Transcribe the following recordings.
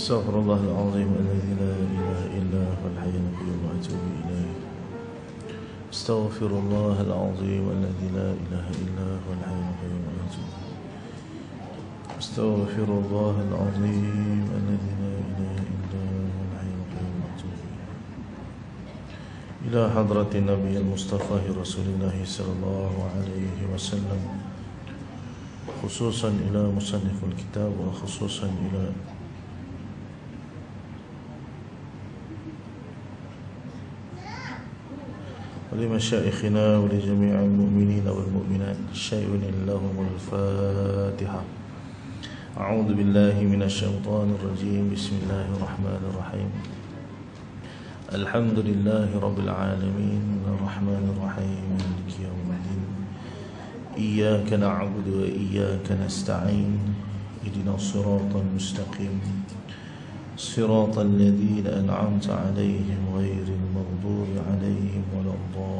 استغفر الله العظيم الذي لا إله إلا هو الحي القيوم وأتوب إليه. استغفر الله العظيم الذي لا إله إلا هو الحي القيوم وأتوب إليه. استغفر الله العظيم الذي لا إله إلا هو الحي القيوم وأتوب إليه. إلى حضرة النبي المصطفى رسول الله صلى الله عليه وسلم، خصوصا إلى مصنف الكتاب وخصوصا إلى ولمشايخنا ولجميع المؤمنين والمؤمنات. شيء لهم الفاتحة. أعوذ بالله من الشيطان الرجيم. بسم الله الرحمن الرحيم. الحمد لله رب العالمين الرحمن الرحيم مالك يوم الدين. إياك نعبد وإياك نستعين. اهدنا الصراط المستقيم صراط الذين أنعمت عليهم غير المغضوب عليهم ولا الضالين.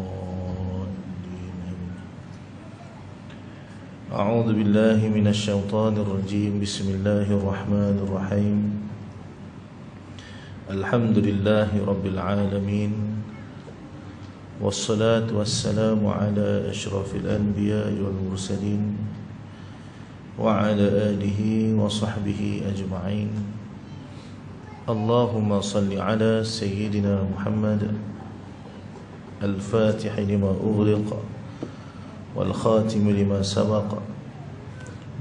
أعوذ بالله من الشيطان الرجيم. بسم الله الرحمن الرحيم. الحمد لله رب العالمين والصلاة والسلام على أشرف الأنبياء والمرسلين وعلى آله وصحبه أجمعين. اللهم صل على سيدنا محمد الفاتح لما أغلق والخاتم لما سبق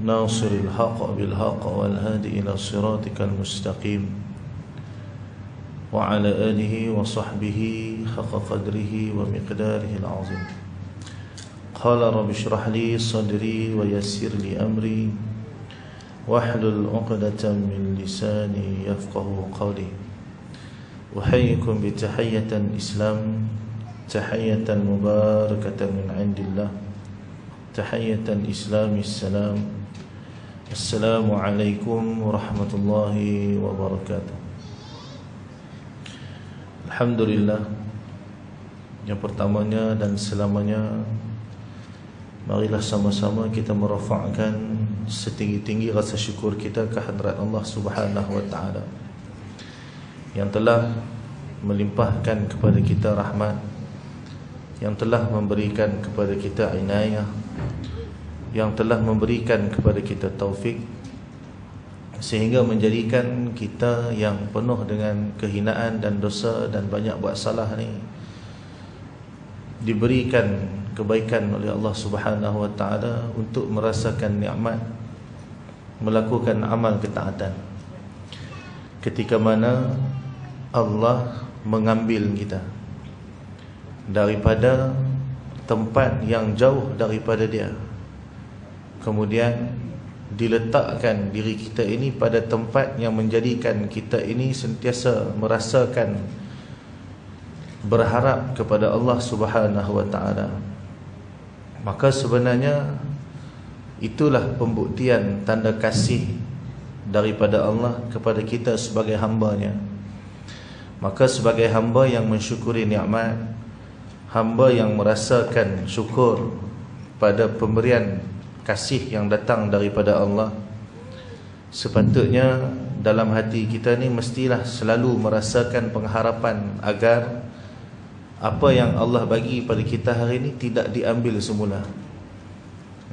ناصر الحق بالحق والهادي إلى صراطك المستقيم وعلى آله وصحبه حق قدره ومقداره العظيم. قال رب اشرح لي صدري ويسر لي أمري واحلل عقدة من لساني يفقه قولي. أحييكم بتحية الإسلام، تحية مباركة من عند الله، تحية الإسلام السلام. السلام عليكم ورحمة الله وبركاته. Alhamdulillah, yang pertamanya dan selamanya, marilah sama-sama kita merafakkan setinggi-tinggi rasa syukur kita ke hadrat Allah Subhanahu wa taala yang telah melimpahkan kepada kita rahmat, yang telah memberikan kepada kita inayah, yang telah memberikan kepada kita taufik, sehingga menjadikan kita yang penuh dengan kehinaan dan dosa dan banyak buat salah ni diberikan kebaikan oleh Allah Subhanahu wa taala untuk merasakan nikmat melakukan amal ketaatan. Ketika mana Allah mengambil kita daripada tempat yang jauh daripada Dia, kemudian diletakkan diri kita ini pada tempat yang menjadikan kita ini sentiasa merasakan berharap kepada Allah Subhanahu wa taala, maka sebenarnya itulah pembuktian tanda kasih daripada Allah kepada kita sebagai hamba-Nya. Maka sebagai hamba yang mensyukuri nikmat, hamba yang merasakan syukur pada pemberian kasih yang datang daripada Allah, sepatutnya dalam hati kita ni mestilah selalu merasakan pengharapan agar apa yang Allah bagi pada kita hari ini tidak diambil semula.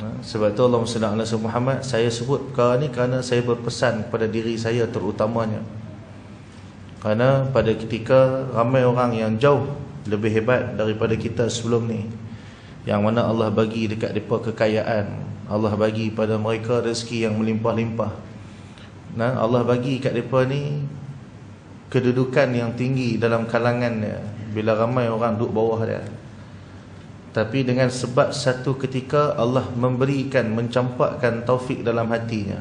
Sebab tu Allahumma salli ala Muhammad, saya sebut perkara ni kerana saya berpesan kepada diri saya terutamanya. Kerana pada ketika ramai orang yang jauh lebih hebat daripada kita sebelum ni, yang mana Allah bagi dekat mereka kekayaan, Allah bagi pada mereka rezeki yang melimpah-limpah, Allah bagi kat mereka ni kedudukan yang tinggi dalam kalangannya, bila ramai orang duduk bawah dia. Tapi dengan sebab satu ketika Allah memberikan, mencampakkan taufik dalam hatinya,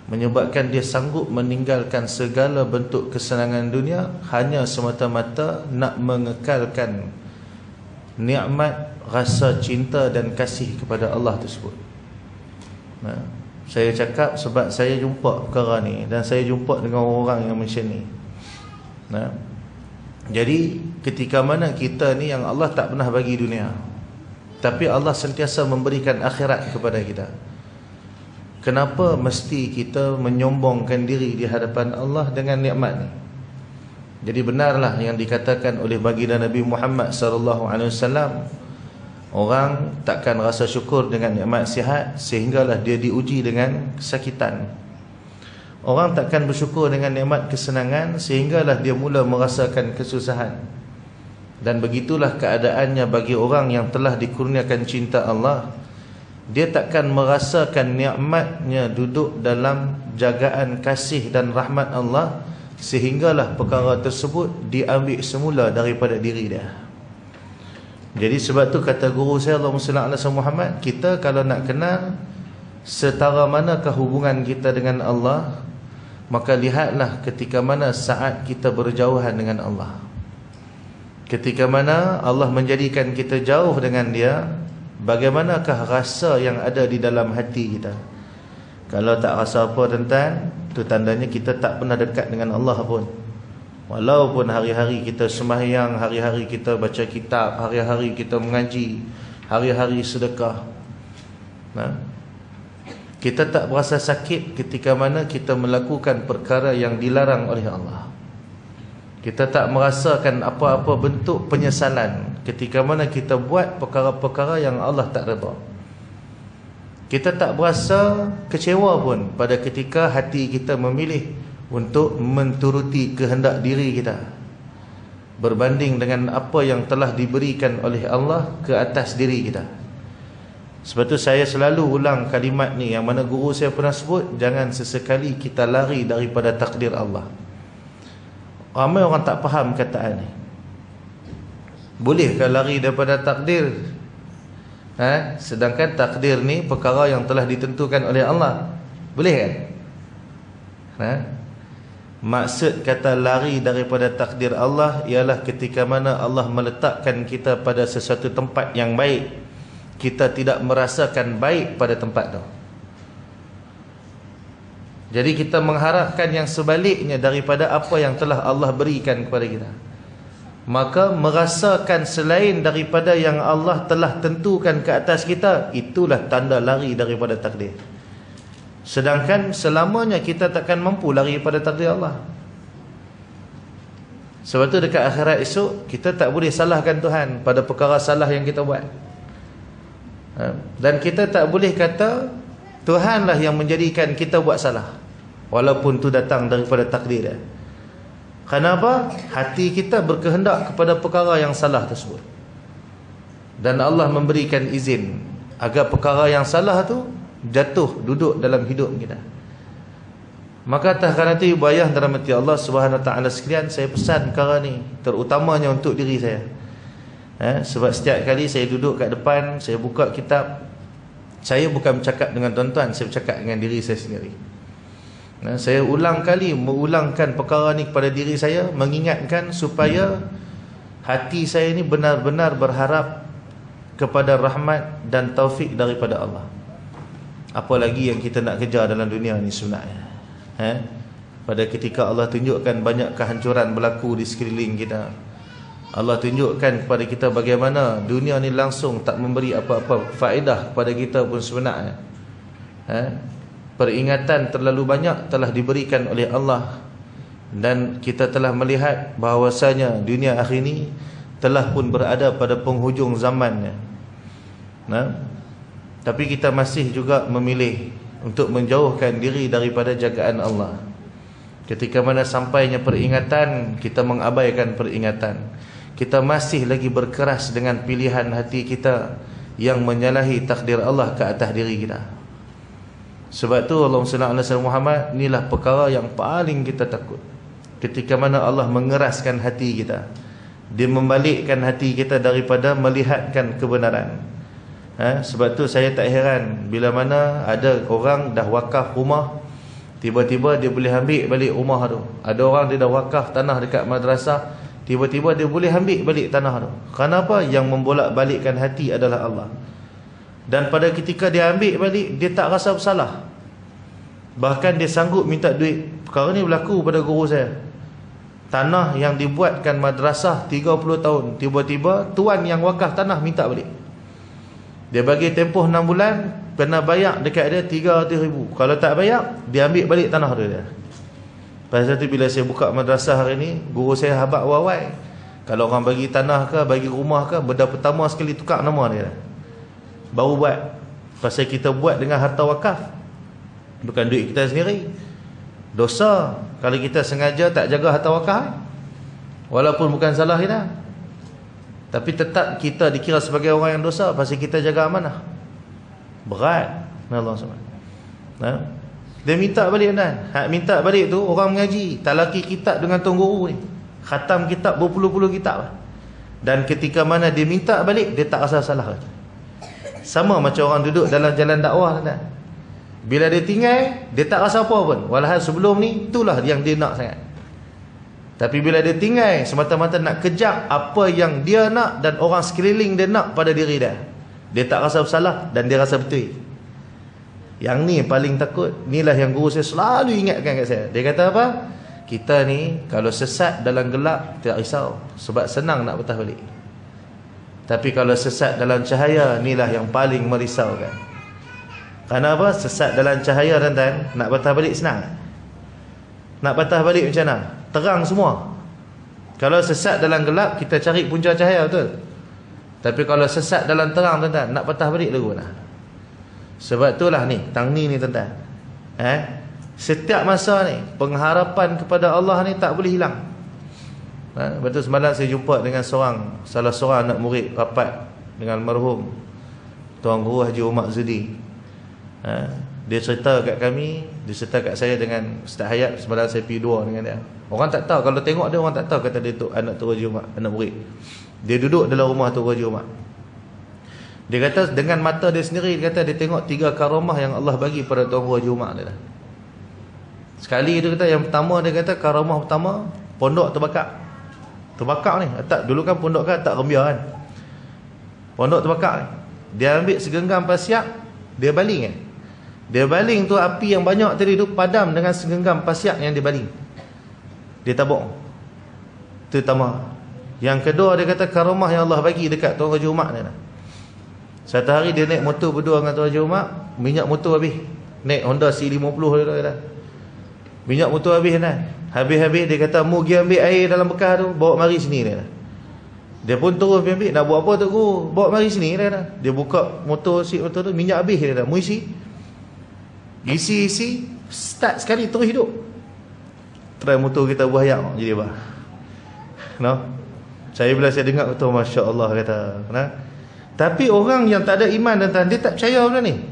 menyebabkan dia sanggup meninggalkan segala bentuk kesenangan dunia hanya semata-mata nak mengekalkan nikmat rasa cinta dan kasih kepada Allah tersebut. Saya cakap sebab saya jumpa perkara ni, dan saya jumpa dengan orang yang macam ni. Jadi ketika mana kita ni yang Allah tak pernah bagi dunia, tapi Allah sentiasa memberikan akhirat kepada kita. kenapa mesti kita menyombongkan diri di hadapan Allah dengan nikmat ni? Jadi benarlah yang dikatakan oleh baginda Nabi Muhammad sallallahu alaihi wasallam, orang takkan rasa syukur dengan nikmat sihat sehinggalah dia diuji dengan kesakitan. Orang takkan bersyukur dengan nikmat kesenangan sehinggalah dia mula merasakan kesusahan. Dan begitulah keadaannya bagi orang yang telah dikurniakan cinta Allah. Dia takkan merasakan nikmatnya duduk dalam jagaan kasih dan rahmat Allah sehinggalah perkara tersebut diambil semula daripada diri dia. Jadi sebab tu kata guru saya, Allahumma salli ala Muhammad, kita kalau nak kenal setara manakah hubungan kita dengan Allah, maka lihatlah ketika mana saat kita berjauhan dengan Allah. Ketika mana Allah menjadikan kita jauh dengan dia, bagaimanakah rasa yang ada di dalam hati kita? Kalau tak rasa apa tuan-tuan, itu tandanya kita tak pernah dekat dengan Allah pun. Walaupun hari-hari kita sembahyang, hari-hari kita baca kitab, hari-hari kita mengaji, hari-hari sedekah, kita tak berasa sakit ketika mana kita melakukan perkara yang dilarang oleh Allah. Kita tak merasakan apa-apa bentuk penyesalan ketika mana kita buat perkara-perkara yang Allah tak redha. Kita tak berasa kecewa pun pada ketika hati kita memilih untuk menturuti kehendak diri kita berbanding dengan apa yang telah diberikan oleh Allah ke atas diri kita. Sebab tu saya selalu ulang kalimat ni yang mana guru saya pernah sebut, jangan sesekali kita lari daripada takdir Allah. Ramai orang tak faham kataan ni. Bolehkah lari daripada takdir? Sedangkan takdir ni perkara yang telah ditentukan oleh Allah. Boleh kan? Maksud kata lari daripada takdir Allah ialah ketika mana Allah meletakkan kita pada sesuatu tempat yang baik, kita tidak merasakan baik pada tempat tu. Jadi kita mengharapkan yang sebaliknya daripada apa yang telah Allah berikan kepada kita. Maka merasakan selain daripada yang Allah telah tentukan ke atas kita, itulah tanda lari daripada takdir. Sedangkan selamanya kita takkan mampu lari daripada takdir Allah. Sebab tu dekat akhirat esok, kita tak boleh salahkan Tuhan pada perkara salah yang kita buat. Dan kita tak boleh kata Tuhanlah yang menjadikan kita buat salah, walaupun tu datang daripada takdir dia. Kenapa? Hati kita berkehendak kepada perkara yang salah tersebut, dan Allah memberikan izin agar perkara yang salah tu jatuh duduk dalam hidup kita. Maka atas kerana itu, ibu ayah dirahmati Allah Subhanahu Wa Taala sekalian, saya pesan perkara ni terutamanya untuk diri saya. Sebab setiap kali saya duduk kat depan, saya buka kitab, saya bukan bercakap dengan tuan-tuan, saya bercakap dengan diri saya sendiri. Saya ulang kali mengulangkan perkara ni kepada diri saya, mengingatkan supaya hati saya ni benar-benar berharap kepada rahmat dan taufik daripada Allah. Apa lagi yang kita nak kejar dalam dunia ni sebenarnya? Pada ketika Allah tunjukkan banyak kehancuran berlaku di sekeliling kita, Allah tunjukkan kepada kita bagaimana dunia ni langsung tak memberi apa-apa faedah kepada kita pun sebenarnya. Peringatan terlalu banyak telah diberikan oleh Allah, dan kita telah melihat bahawasanya dunia akhir ini telah pun berada pada penghujung zamannya. Tapi kita masih juga memilih untuk menjauhkan diri daripada jagaan Allah. Ketika mana sampainya peringatan, kita mengabaikan peringatan. Kita masih lagi berkeras dengan pilihan hati kita yang menyalahi takdir Allah ke atas diri kita. Sebab tu Allahumma salli ala Muhammad, inilah perkara yang paling kita takut. Ketika mana Allah mengeraskan hati kita, Dia membalikkan hati kita daripada melihatkan kebenaran. Sebab tu saya tak heran bila mana ada orang dah wakaf rumah, tiba-tiba dia boleh ambil balik rumah tu. Ada orang dia dah wakaf tanah dekat madrasah, tiba-tiba dia boleh ambil balik tanah tu. Kenapa? Yang membolak-balikkan hati adalah Allah. Dan pada ketika dia ambil balik, dia tak rasa bersalah. Bahkan dia sanggup minta duit. Perkara ni berlaku pada guru saya. Tanah yang dibuatkan madrasah 30 tahun, tiba-tiba tuan yang wakaf tanah minta balik. Dia bagi tempoh 6 bulan, kena bayar dekat dia 300,000. Kalau tak bayar, dia ambil balik tanah dia. Pasal tu bila saya buka madrasah hari ni, guru saya habaq wawai, kalau orang bagi tanah ke, bagi rumah ke, benda pertama sekali tukar nama dia, baru buat. Pasal kita buat dengan harta wakaf, bukan duit kita sendiri. Dosa kalau kita sengaja tak jaga harta wakaf, walaupun bukan salah kita, tapi tetap kita dikira sebagai orang yang dosa pasal kita jaga amanah. Berat Allah SWT. Dia minta balik kan. Hak minta balik tu orang mengaji, talaki kitab dengan tuan guru ni, khatam kitab berpuluh-puluh kitab. Dan ketika mana dia minta balik, dia tak rasa salah lagi. Sama macam orang duduk dalam jalan dakwah kan. Bila dia tinggal, dia tak rasa apa pun. Walhal sebelum ni, itulah yang dia nak sangat. Tapi bila dia tinggal, semata-mata nak kejar apa yang dia nak dan orang sekeliling dia nak pada diri dia, dia tak rasa bersalah dan dia rasa betul. Yang ni paling takut. Inilah yang guru saya selalu ingatkan kat saya. Dia kata apa? Kita ni kalau sesat dalam gelap, tak risau, sebab senang nak patah balik. Tapi kalau sesat dalam cahaya, inilah yang paling merisaukan. Kerana apa? Sesat dalam cahaya tuan-tuan, nak patah balik senang. Nak patah balik macam mana? Terang semua. Kalau sesat dalam gelap, kita cari punca cahaya, betul? Tapi kalau sesat dalam terang tuan-tuan, nak patah balik lagu nak. Sebab itulah ni, tang ni tuan-tuan. Setiap masa ni, pengharapan kepada Allah ni tak boleh hilang. Betul, semalam saya jumpa dengan salah seorang anak murid rapat dengan marhum Tuan Guru Haji Umar Zudi. Dia cerita kat kami, dia cerita kat saya dengan Ustaz Hayat. Semalam saya pergi dua dengan dia. Orang tak tahu, kalau tengok dia, orang tak tahu kata dia tu anak Tuan Haji Umar, anak murid. Dia duduk dalam rumah Tuan Haji Umar. Dia kata dengan mata dia sendiri, dia kata dia tengok 3 karamah yang Allah bagi pada Tuan Guru Haji Umar dia. Sekali dia kata, yang pertama dia kata karamah pertama, pondok terbakar ni. Tak, dulu kan pondok kan tak rembia kan. Pondok terbakar ni. Dia ambil segenggam pasiak, dia baling kan. Dia baling tu, api yang banyak tadi tu padam dengan segenggam pasiak yang dia baling. Dia tabung. Itu pertama. Yang kedua dia kata karamah yang Allah bagi dekat Tuan Haji Umar ni. Satu hari dia naik motor berdua dengan Tuan Haji Umar, minyak motor habis. Naik Honda C50 dia kata. Minyak motor habis kan. Habis-habis dia kata, mu pergi ambil air dalam bekas tu, bawa mari sini dia. Dia pun terus pergi ambil. Nak buat apa tu guru? Bawa mari sini dia. Dia buka motor, seat motor tu, minyak habis dia. Mu isi. Isi, start sekali terus hidup. Try motor kita buayak jadi apa? No? Saya bila saya dengar betul, masya-Allah kata. Nah? Tapi orang yang tak ada iman dan dia tak percaya benda ni.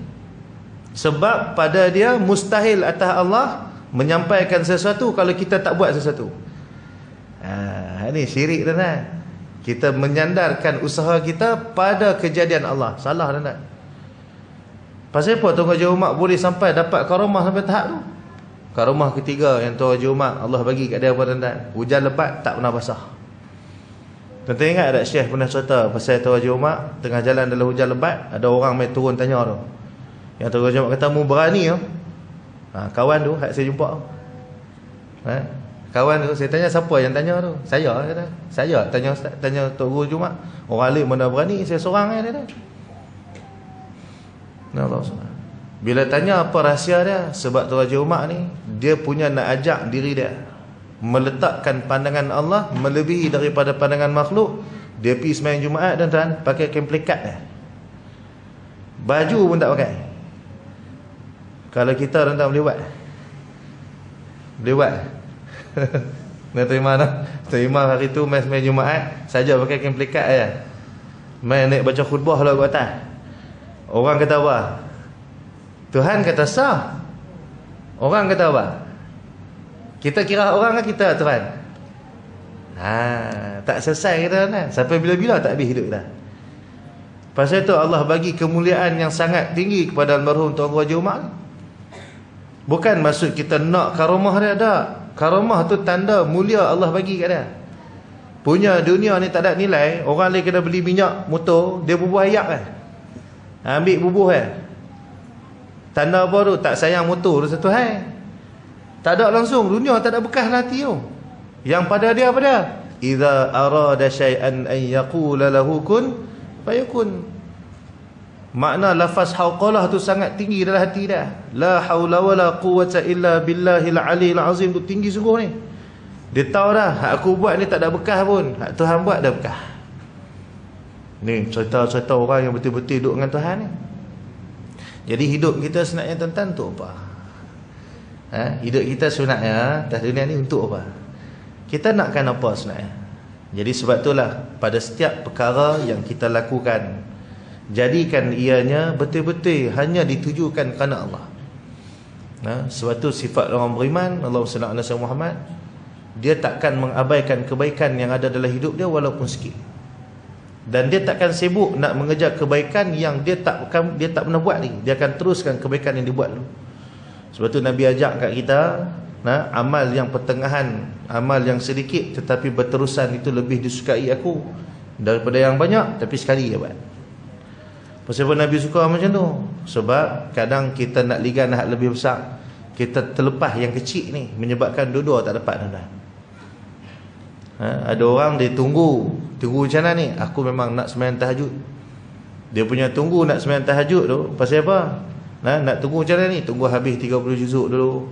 Sebab pada dia mustahil atas Allah menyampaikan sesuatu kalau kita tak buat sesuatu. Ini syirik tuan-tuan. Kita menyandarkan usaha kita pada kejadian Allah. Salah tuan-tuan. Pasal apa Tuan Haji Umar boleh sampai dapat karamah sampai tahap tu? Karamah ketiga yang Tuan Haji Umar Allah bagi kat dia apa tuan-tuan? Hujan lebat tak pernah basah. Tuan-tuan ingat tak Syekh pernah cerita pasal Tuan Haji Umar tengah jalan dalam hujan lebat, ada orang main turun tanya tu. Yang Tuan Haji Umar kata, mu berani ke? Kawan tu hak saya jumpa. Kawan tu saya tanya, siapa yang tanya tu? Saya kata. Saya tanya Tok Guru Jumat. Orang lain mana berani, saya seorang dia kata. Allah. Bila tanya apa rahsia dia, sebab Tuan Haji Umar ni dia punya nak ajak diri dia meletakkan pandangan Allah melebihi daripada pandangan makhluk. Dia pergi sembahyang Jumaat dan tuan pakai kain pelikat dia. Baju pun tak pakai. Kalau kita tuan boleh buat. Boleh buat. Nak terima tak? Terima hari tu main sembahyang Jumaat saja pakai kain pelikat aja. Main naik baca khutbah lah kat atas. Orang kata apa? Tuhan kata sah. Orang kata apa? Kita kira orang kan kita Tuhan. Tak selesai kita kan. Sampai bila-bila tak habis hidup kita. Pasal itu Allah bagi kemuliaan yang sangat tinggi kepada almarhum Tuan Guru Haji Umar. Bukan maksud kita nak karamah dia, tak. Karamah tu tanda mulia Allah bagi kat dia. Punya dunia ni tak ada nilai. Orang lain kena beli minyak motor, dia bubuh ayak kan. Ambil bubuh kan. Tanda apa tu? Tak sayang motor tu satu hal. Tak ada langsung. Dunia tak ada bekas hati tu. Yang pada dia apa dia? Iza arada syai'an an yaqula lahu kun fayakun. Makna lafaz hauqalah tu sangat tinggi dalam hati dah. La haula wala quwwata illa billahil aliyil azim tu tinggi sungguh ni. Dia tahu dah, hak aku buat ni tak ada bekah pun, hak Tuhan buat dah bekah. Ni cerita-cerita orang yang betul-betul duduk dengan Tuhan ni. Jadi hidup kita sebenarnya tuan-tuan untuk apa? Hidup kita sebenarnya atas dunia ni untuk apa? Kita nakkan apa sebenarnya? Jadi sebab itulah pada setiap perkara yang kita lakukan, jadikan ianya betul-betul hanya ditujukan kerana Allah. Sebab tu sifat orang beriman, Allahumma salli ala sayyidina Muhammad, dia takkan mengabaikan kebaikan yang ada dalam hidup dia walaupun sikit. Dan dia takkan sibuk nak mengejar kebaikan yang dia tak pernah buat lagi. Dia akan teruskan kebaikan yang dibuat dulu. Sebab tu Nabi ajak kat kita, amal yang pertengahan, amal yang sedikit tetapi berterusan itu lebih disukai aku daripada yang banyak tapi sekali je buat. Pasal apa Nabi suka macam tu? Sebab kadang kita nak ligan hak lebih besar, kita terlepas yang kecil ni, menyebabkan dua-dua tak dapat dah. Ada orang dia tunggu macam mana ni? Aku memang nak sembahyang tahajud. Dia punya tunggu nak sembahyang tahajud tu pasal apa? Nak tunggu macam mana ni? Tunggu habis 30 juzuk dulu.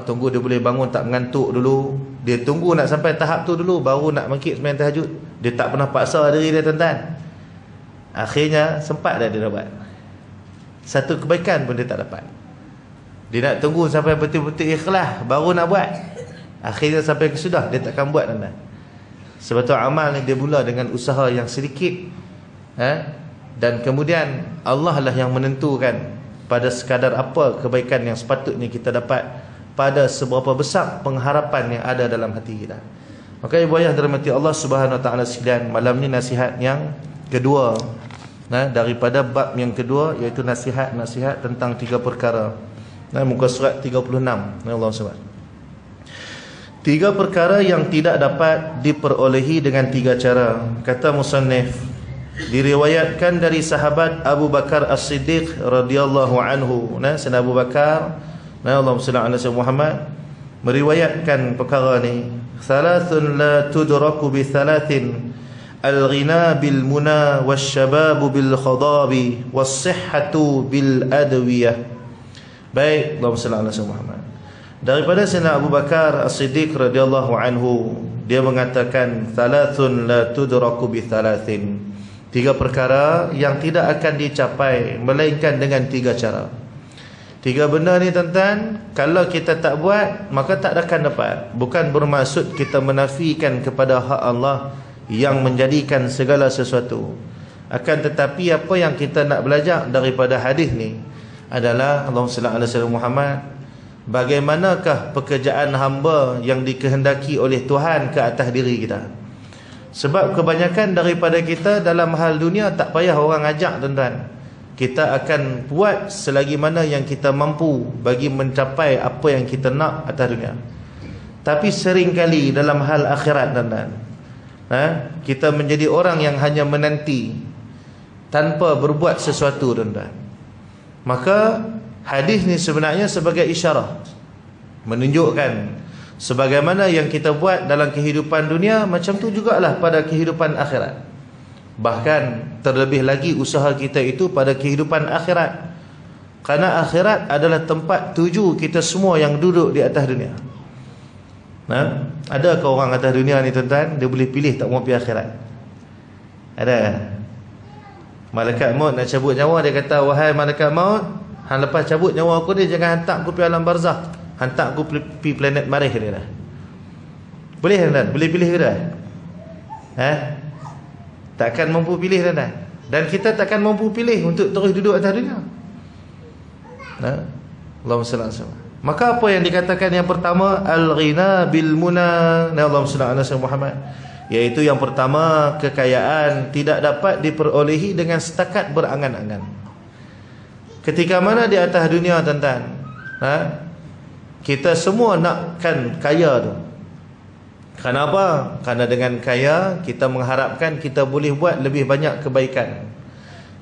Tunggu dia boleh bangun tak mengantuk dulu. Dia tunggu nak sampai tahap tu dulu baru nak bangkit sembahyang tahajud. Dia tak pernah paksa diri dia tuan-tuan. Akhirnya sempat dah dia dapat. Satu kebaikan pun dia tak dapat. Dia nak tunggu sampai betul-betul ikhlas baru nak buat. Akhirnya sampai kesudah dia takkan buat tuan-tuan. Sebab tu amal ni dia mula dengan usaha yang sedikit, dan kemudian Allah lah yang menentukan pada sekadar apa kebaikan yang sepatutnya kita dapat, pada seberapa besar pengharapan yang ada dalam hati kita. Maka ibu ayah dirahmati Allah Subhanahu wa taala sekalian, malam ni nasihat yang kedua daripada bab yang kedua, iaitu nasihat tentang 3 perkara. Muka surat 36. Allah SWT. 3 perkara yang tidak dapat diperolehi dengan 3 cara. Kata musannif, diriwayatkan dari sahabat Abu Bakar As-Siddiq radhiyallahu anhu. Sayyidina Abu Bakar, Allahumma salli ala sayyidina Muhammad, meriwayatkan perkara ni. Thalathun la tudraku bi thalathin, al-ghina bil muna wasyababu bil khadabi was-sihhatu bil adwiyah. Baik, Allahumma salli ala sayyidina Muhammad. Daripada Sayyidina Abu Bakar As-Siddiq radhiyallahu anhu, dia mengatakan thalathun la tudraku bi thalathin, 3 perkara yang tidak akan dicapai melainkan dengan 3 cara. 3 benda ni tuan-tuan, kalau kita tak buat maka tak akan dapat. Bukan bermaksud kita menafikan kepada hak Allah yang menjadikan segala sesuatu. Akan tetapi apa yang kita nak belajar daripada hadis ni adalah, Allahumma salli ala sayyidina Muhammad, bagaimanakah pekerjaan hamba yang dikehendaki oleh Tuhan ke atas diri kita. Sebab kebanyakan daripada kita dalam hal dunia tak payah orang ajak tuan-tuan. Kita akan buat selagi mana yang kita mampu bagi mencapai apa yang kita nak atas dunia. Tapi seringkali dalam hal akhirat tuan-tuan, kita menjadi orang yang hanya menanti tanpa berbuat sesuatu tuan-tuan. Maka hadis ni sebenarnya sebagai isyarat, menunjukkan sebagaimana yang kita buat dalam kehidupan dunia, macam tu jugalah pada kehidupan akhirat. Bahkan terlebih lagi usaha kita itu pada kehidupan akhirat, kerana akhirat adalah tempat tuju kita semua yang duduk di atas dunia. Adakah orang atas dunia ni tuan-tuan, dia boleh pilih tak mau pergi akhirat? Ada? Malaikat maut nak cabut nyawa, dia kata, wahai malaikat maut, hang lepas cabut nyawa aku ni, jangan hantar aku pergi alam barzakh, hantar aku pergi planet Marikh dia dah. Boleh tuan-tuan? Boleh pilih ke dah? Takkan mampu pilih tuan-tuan. Dan kita takkan mampu pilih untuk terus duduk atas dunia. Allahumma salli alaihi wasallam. Maka apa yang dikatakan yang pertama, al-ghina bil muna, Allahumma salli ala sayyidina Muhammad, iaitu yang pertama, kekayaan tidak dapat diperolehi dengan setakat berangan-angan. Ketika mana di atas dunia tuan-tuan, kita semua nakkan kaya tu. Kenapa? Kerana dengan kaya kita mengharapkan kita boleh buat lebih banyak kebaikan.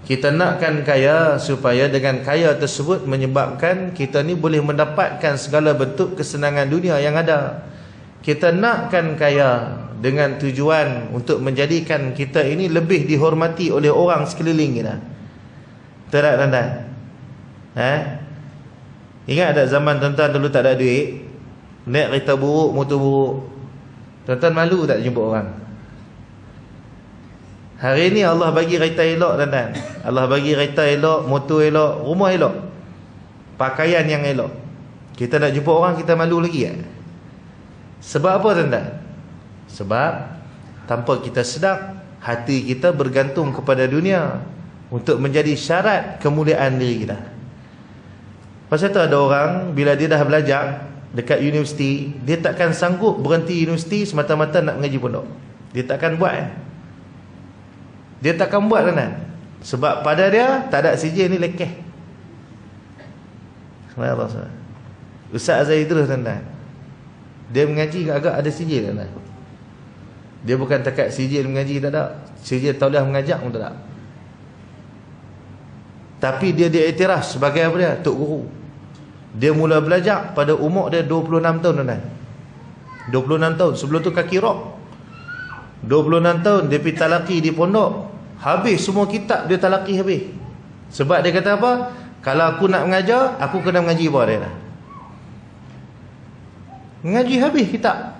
Kita nakkan kaya supaya dengan kaya tersebut menyebabkan kita ni boleh mendapatkan segala bentuk kesenangan dunia yang ada. Kita nakkan kaya dengan tujuan untuk menjadikan kita ini lebih dihormati oleh orang sekeliling kita. Betul tak tuan-tuan? Ingat tak zaman tuan-tuan dulu tak ada duit, naik kereta buruk, motor buruk, tuan-tuan malu tak jumpa orang? Hari ni Allah bagi kereta elok tuan-tuan, Allah bagi kereta elok, motor elok, rumah elok, pakaian yang elok. Kita nak jumpa orang kita malu lagi tak? Sebab apa tuan-tuan? Sebab tanpa kita sedar, hati kita bergantung kepada dunia untuk menjadi syarat kemuliaan diri kita. Pasal tu ada orang bila dia dah belajar dekat universiti, dia takkan sanggup berhenti universiti semata-mata nak mengaji pondok. Dia takkan buat. Dia takkan buat kan? Sebab pada dia tak ada CJ ni lekeh. Subhanallah. Ustaz Azhar Idrus tuan-tuan, dia mengaji agak ada CJ tuan-tuan. Dia bukan takat CJ mengaji, tak ada. CJ tauliah mengajak pun tak ada. Tapi dia diiktiraf sebagai apa dia? Tok Guru. Dia mula belajar pada umur dia 26 tahun tuan-tuan. 26 tahun. Sebelum tu kaki rock. 26 tahun dia pergi talaqi di pondok. Habis semua kitab dia talaqi habis. Sebab dia kata apa? Kalau aku nak mengajar, aku kena mengaji bawah dia. Mengaji habis kitab.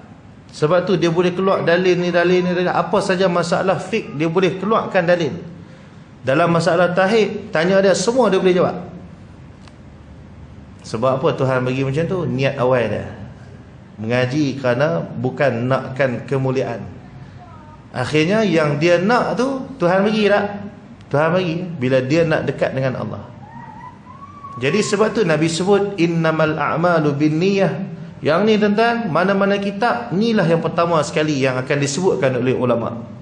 Sebab tu dia boleh keluar dalil ni. Apa saja masalah fiqh dia boleh keluarkan dalil. Dalam masalah tauhid, tanya dia semua dia boleh jawab. Sebab apa Tuhan bagi macam tu? Niat awal dia. Mengaji kerana bukan nakkan kemuliaan. Akhirnya yang dia nak tu Tuhan bagi tak? Tuhan bagi bila dia nak dekat dengan Allah. Jadi sebab tu Nabi sebut innamal a'malu binniyah. Yang ni tuan-tuan, mana-mana kitab, inilah yang pertama sekali yang akan disebutkan oleh ulama.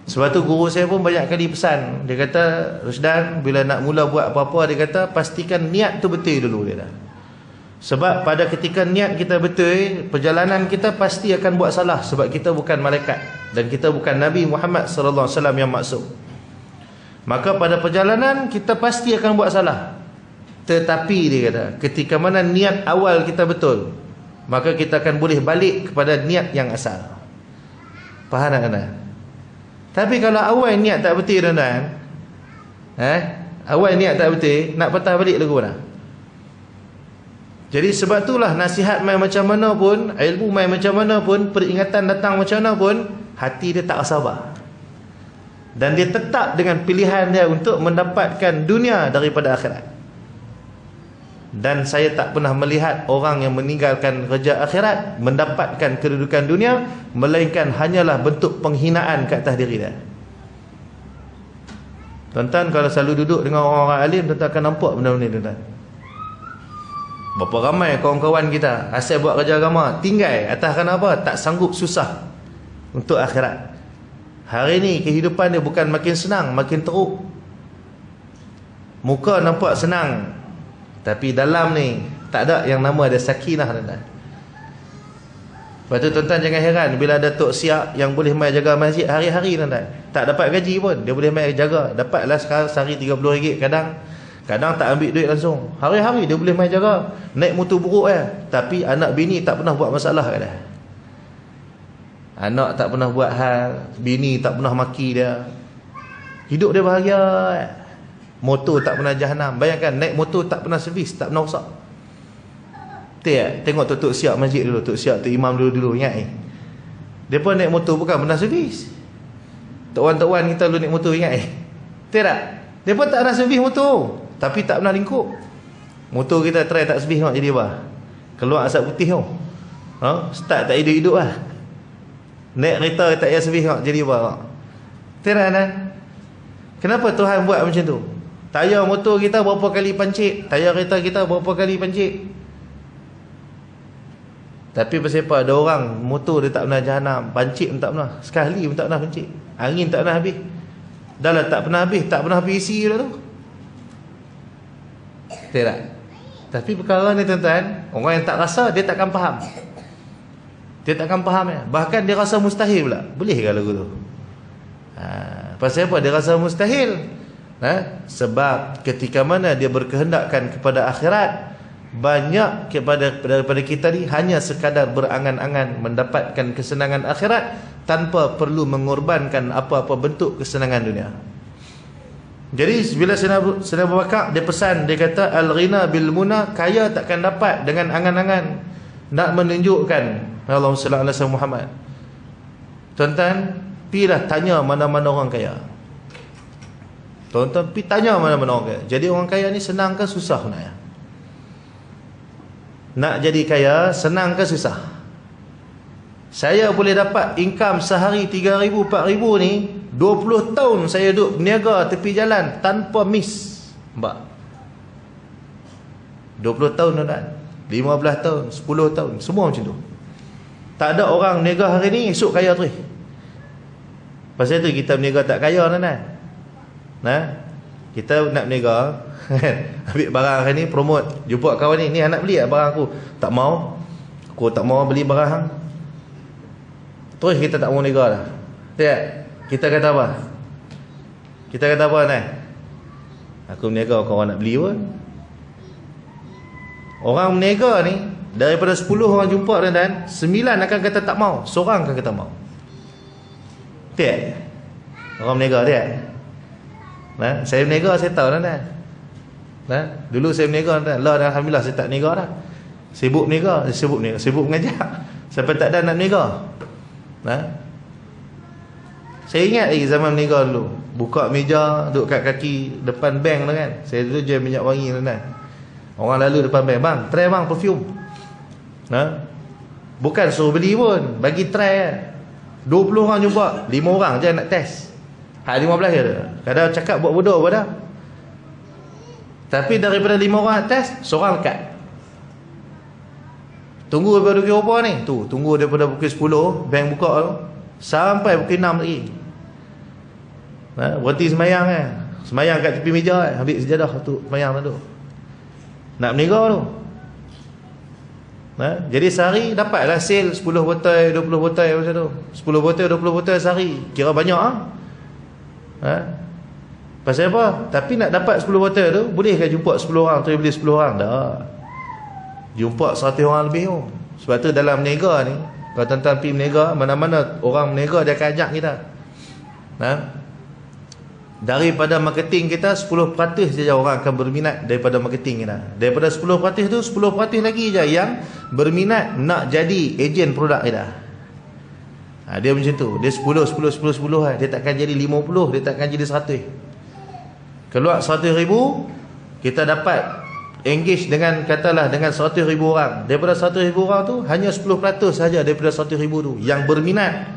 Sebab tu guru saya pun banyak kali pesan. Dia kata, Rusdan, bila nak mula buat apa-apa, dia kata pastikan niat tu betul dulu dia dah. Sebab pada ketika niat kita betul, perjalanan kita pasti akan buat salah. Sebab kita bukan malaikat dan kita bukan Nabi Muhammad sallallahu alaihi wasallam yang maksum. Maka pada perjalanan kita pasti akan buat salah. Tetapi dia kata, ketika mana niat awal kita betul, maka kita akan boleh balik kepada niat yang asal. Faham tak anda? Tapi kalau awal niat tak betul tuan-tuan, awal niat tak betul, nak patah balik lagu dah. Jadi sebab itulah nasihat main macam mana pun, ilmu main macam mana pun, peringatan datang macam mana pun, hati dia tak sabar. Dan dia tetap dengan pilihan dia untuk mendapatkan dunia daripada akhirat. Dan saya tak pernah melihat orang yang meninggalkan kerja akhirat mendapatkan kedudukan dunia, melainkan hanyalah bentuk penghinaan ke atas diri dia. Tuan-tuan kalau selalu duduk dengan orang-orang alim, tuan-tuan akan nampak benda-benda ni tuan-tuan. Berapa ramai kawan-kawan kita asal buat kerja agama, tinggal atas kerana apa? Tak sanggup susah untuk akhirat. Hari ni kehidupan dia bukan makin senang, makin teruk. Muka nampak senang, tapi dalam ni tak ada yang nama ada sakinah tuan-tuan. Lepas tu tuan-tuan jangan heran bila ada tok siap yang boleh mai jaga masjid hari-hari tuan-tuan. Tak dapat gaji pun, dia boleh mai jaga. Dapatlah sekarang sehari RM30 kadang tak ambil duit langsung. Hari-hari dia boleh mai jaga. Naik motor buruk tapi anak bini tak pernah buat masalah kat dia. Anak tak pernah buat hal, bini tak pernah maki dia. Hidup dia bahagia. Motor tak pernah jahanam. Bayangkan naik motor tak pernah servis, tak pernah rosak. Tengok Tok Siap masjid dulu, Tok Siap, Tok Imam dulu ingat dia pun naik motor bukan pernah servis. Tok Wan kita dulu naik motor ingat tak? Dia pun tak pernah servis motor, tapi tak pernah lingkup. Motor kita try tak servis nak jadi apa? Keluar asap putih tu. Start tak hidup-hidup lah. Naik kereta tak payah servis nak jadi apa? Tak? Kenapa Tuhan buat macam tu? Tayar motor kita berapa kali pancit, tayar kereta kita berapa kali pancit. Tapi pasal apa ada orang motor dia tak pernah jahanam, pancit pun tak pernah, sekali pun tak pernah pancit, angin tak pernah habis. Dah lah tak pernah habis, tak pernah habis isi dah tu. Tak? Tapi perkara ni tuan-tuan, orang yang tak rasa dia takkan faham. Dia takkan faham bahkan dia rasa mustahil pula. Boleh ke lagu tu? Pasal apa dia rasa mustahil? Sebab ketika mana dia berkehendakkan kepada akhirat, banyak daripada kita ni hanya sekadar berangan-angan mendapatkan kesenangan akhirat tanpa perlu mengorbankan apa-apa bentuk kesenangan dunia. Jadi bila Sayyidina Abu Bakar dia pesan, dia kata al-ghina bil muna, kaya takkan dapat dengan angan-angan nak menunjukkan Allahumma salli ala sayyidina Muhammad. Tuan-tuan, pilah tanya mana-mana orang kaya. Tuan-tuan pergi tanya mana-mana orang kaya. Jadi orang kaya ni senang ke susah sebenarnya? Nak jadi kaya senang ke susah? Saya boleh dapat income sehari 3,000 4,000 ni, 20 tahun saya duduk berniaga tepi jalan tanpa miss. Mbak, 20 tahun tuan-tuan, 15 tahun, 10 tahun, semua macam tu. Tak ada orang berniaga hari ni esok kaya terus. Pasal tu kita berniaga tak kaya tuan-tuan. Nah, kita nak berniaga ambil barang hari ni, promote, jumpa kawan ni anak beli tak barang aku? Tak mau. Aku tak mau beli barang hang. Terus kita tak mau berniaga dah. Tak? Kita kata apa? Kita kata apa ni? Aku berniaga, korang nak beli pun. Orang berniaga ni, daripada 10 orang jumpa dan 9 akan kata tak mau, seorang akan kata mau. Tak? Orang berniaga tak? Nah, saya berniaga saya tahu dah. Nah, dulu saya berniaga dah. Allah alhamdulillah saya tak berniaga dah. Sibuk berniaga, sibuk mengajar. Sampai tak ada nak berniaga. Nah, saya ingat lagi zaman berniaga dulu, buka meja, duduk kat kaki depan bank tu kan. Saya dulu jual minyak wangi tu kan. Orang lalu depan bank, bang, try bang perfume. Nah, bukan suruh beli pun, bagi try kan. 20 orang jumpa, 5 orang je nak test. Hak 15 je. Kadang cakap buat bodoh pada. Tapi daripada 5 orang test, seorang lekat. Tunggu daripada pukul berapa ni? Tu, tunggu daripada pukul 10 bank buka tu sampai pukul 6 lagi. Berhenti semayang kan. Semayang kat tepi meja kan. Ambil sejadah tu, semayang tu. Nak berniaga tu. Jadi sehari dapatlah sale 10 botol, 20 botol macam tu. 10 botol, 20 botol sehari. Kira banyak Pasal apa? Tapi nak dapat 10 botol tu, bolehkah jumpa 10 orang tu beli 10 orang? Tak. Jumpa 100 orang lebih tu. Sebab tu dalam berniaga ni, kalau tuan-tuan pergi berniaga, mana-mana orang berniaga dia akan ajak kita. Daripada marketing kita, 10% saja orang akan berminat daripada marketing kita. Daripada 10% tu, 10% lagi je yang berminat nak jadi ejen produk kita. Dia macam tu. Dia 10 lah. Dia takkan jadi 50, dia takkan jadi 100. Keluar 100,000, kita dapat engage dengan, katalah dengan 100,000 orang. Daripada 100,000 orang tu, hanya 10% saja daripada 100,000 tu yang berminat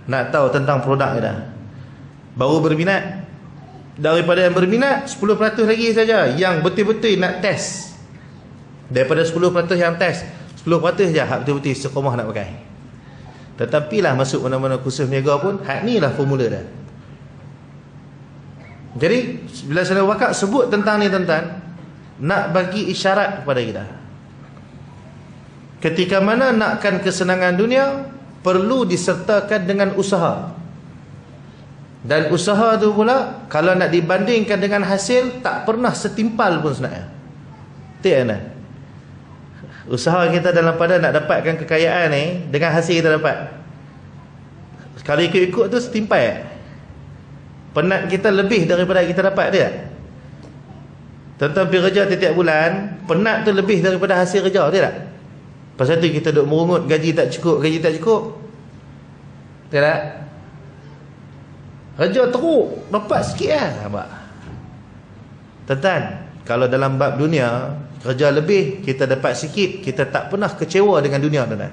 nak tahu tentang produk kita. Baru berminat. Daripada yang berminat, 10% lagi saja yang betul-betul nak test. Daripada 10% yang test, 10% saja hak betul-betul istiqamah nak pakai. Tetapi lah masuk mana-mana kursus niaga pun, hak ni lah formula dia. Jadi bila Sayyidina Abu Bakar sebut tentang ni tuan-tuan, nak bagi isyarat kepada kita. Ketika mana nakkan kesenangan dunia, perlu disertakan dengan usaha. Dan usaha tu pula, kalau nak dibandingkan dengan hasil, tak pernah setimpal pun sebenarnya. Tak kan? Usaha kita dalam pada nak dapatkan kekayaan ni, dengan hasil kita dapat, kalau ikut-ikut tu setimpal. Penat kita lebih daripada kita dapat dia. Tuan-tuan pergi kerja tiap-tiap bulan, penat tu lebih daripada hasil kerja, tidak? Pasal tu kita duk merungut, gaji tak cukup. Tidak? Kerja teruk, dapat sikit lah. Tuan-tuan, kalau dalam bab dunia, kerja lebih, kita dapat sikit, kita tak pernah kecewa dengan dunia, tuan-tuan.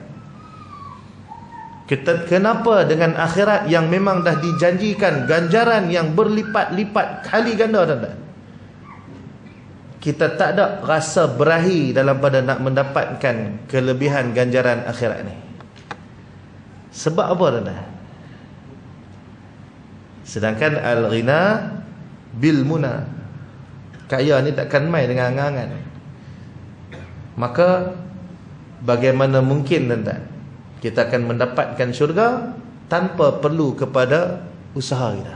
Kenapa dengan akhirat yang memang dah dijanjikan ganjaran yang berlipat-lipat kali ganda, tuan-tuan, kita tak ada rasa berahi dalam pada nak mendapatkan kelebihan ganjaran akhirat ni? Sebab apa, tuan-tuan? Sedangkan al-ghina bil muna, kaya ni takkan main dengan angan-angan. Maka bagaimana mungkin, tuan-tuan, kita akan mendapatkan syurga tanpa perlu kepada usaha kita?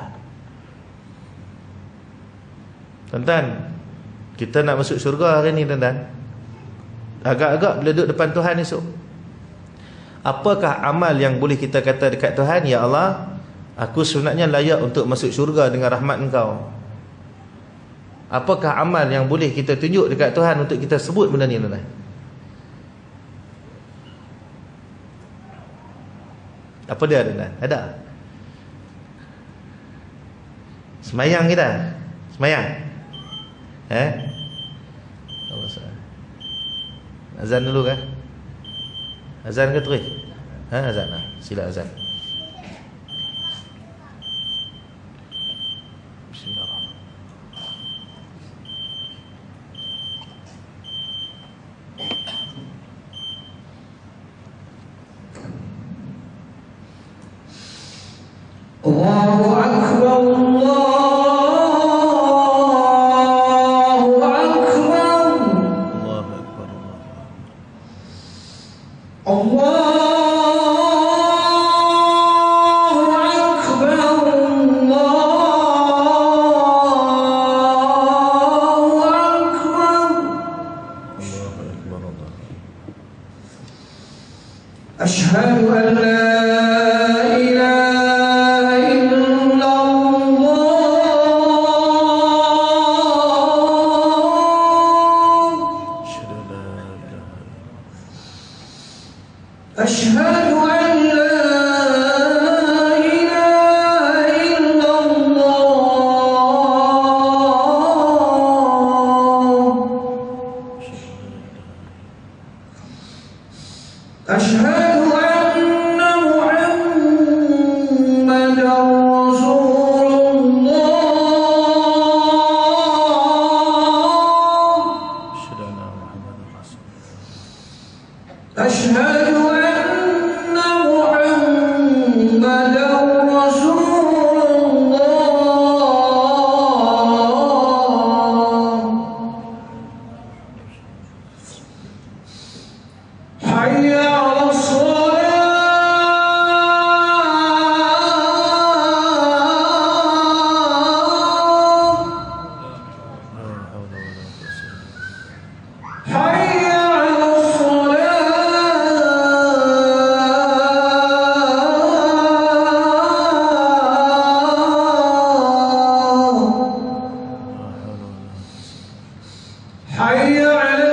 Tuan-tuan, kita nak masuk syurga hari ni, tuan-tuan, agak-agak bila duduk depan Tuhan esok, apakah amal yang boleh kita kata dekat Tuhan, ya Allah, aku sebenarnya layak untuk masuk syurga dengan rahmat Engkau. Apakah amal yang boleh kita tunjuk dekat Tuhan untuk kita sebut benda ni tuan-tuan? Apa dia tuan-tuan? Ada? Semayang kita? Semayang? Azan dulu kah? Azan ke terus? Azan lah. Sila azan. Allahu Akbar, Allahu Akbar, Allahu Akbar, Allahu Akbar, Allahu Akbar. Allahu Akbar, Allah. Asyhadu an la أشهد أن لا إله إلا الله أشهد أن محمدا رسول الله أشهد حي على الصلاة حي على الصلاة حي على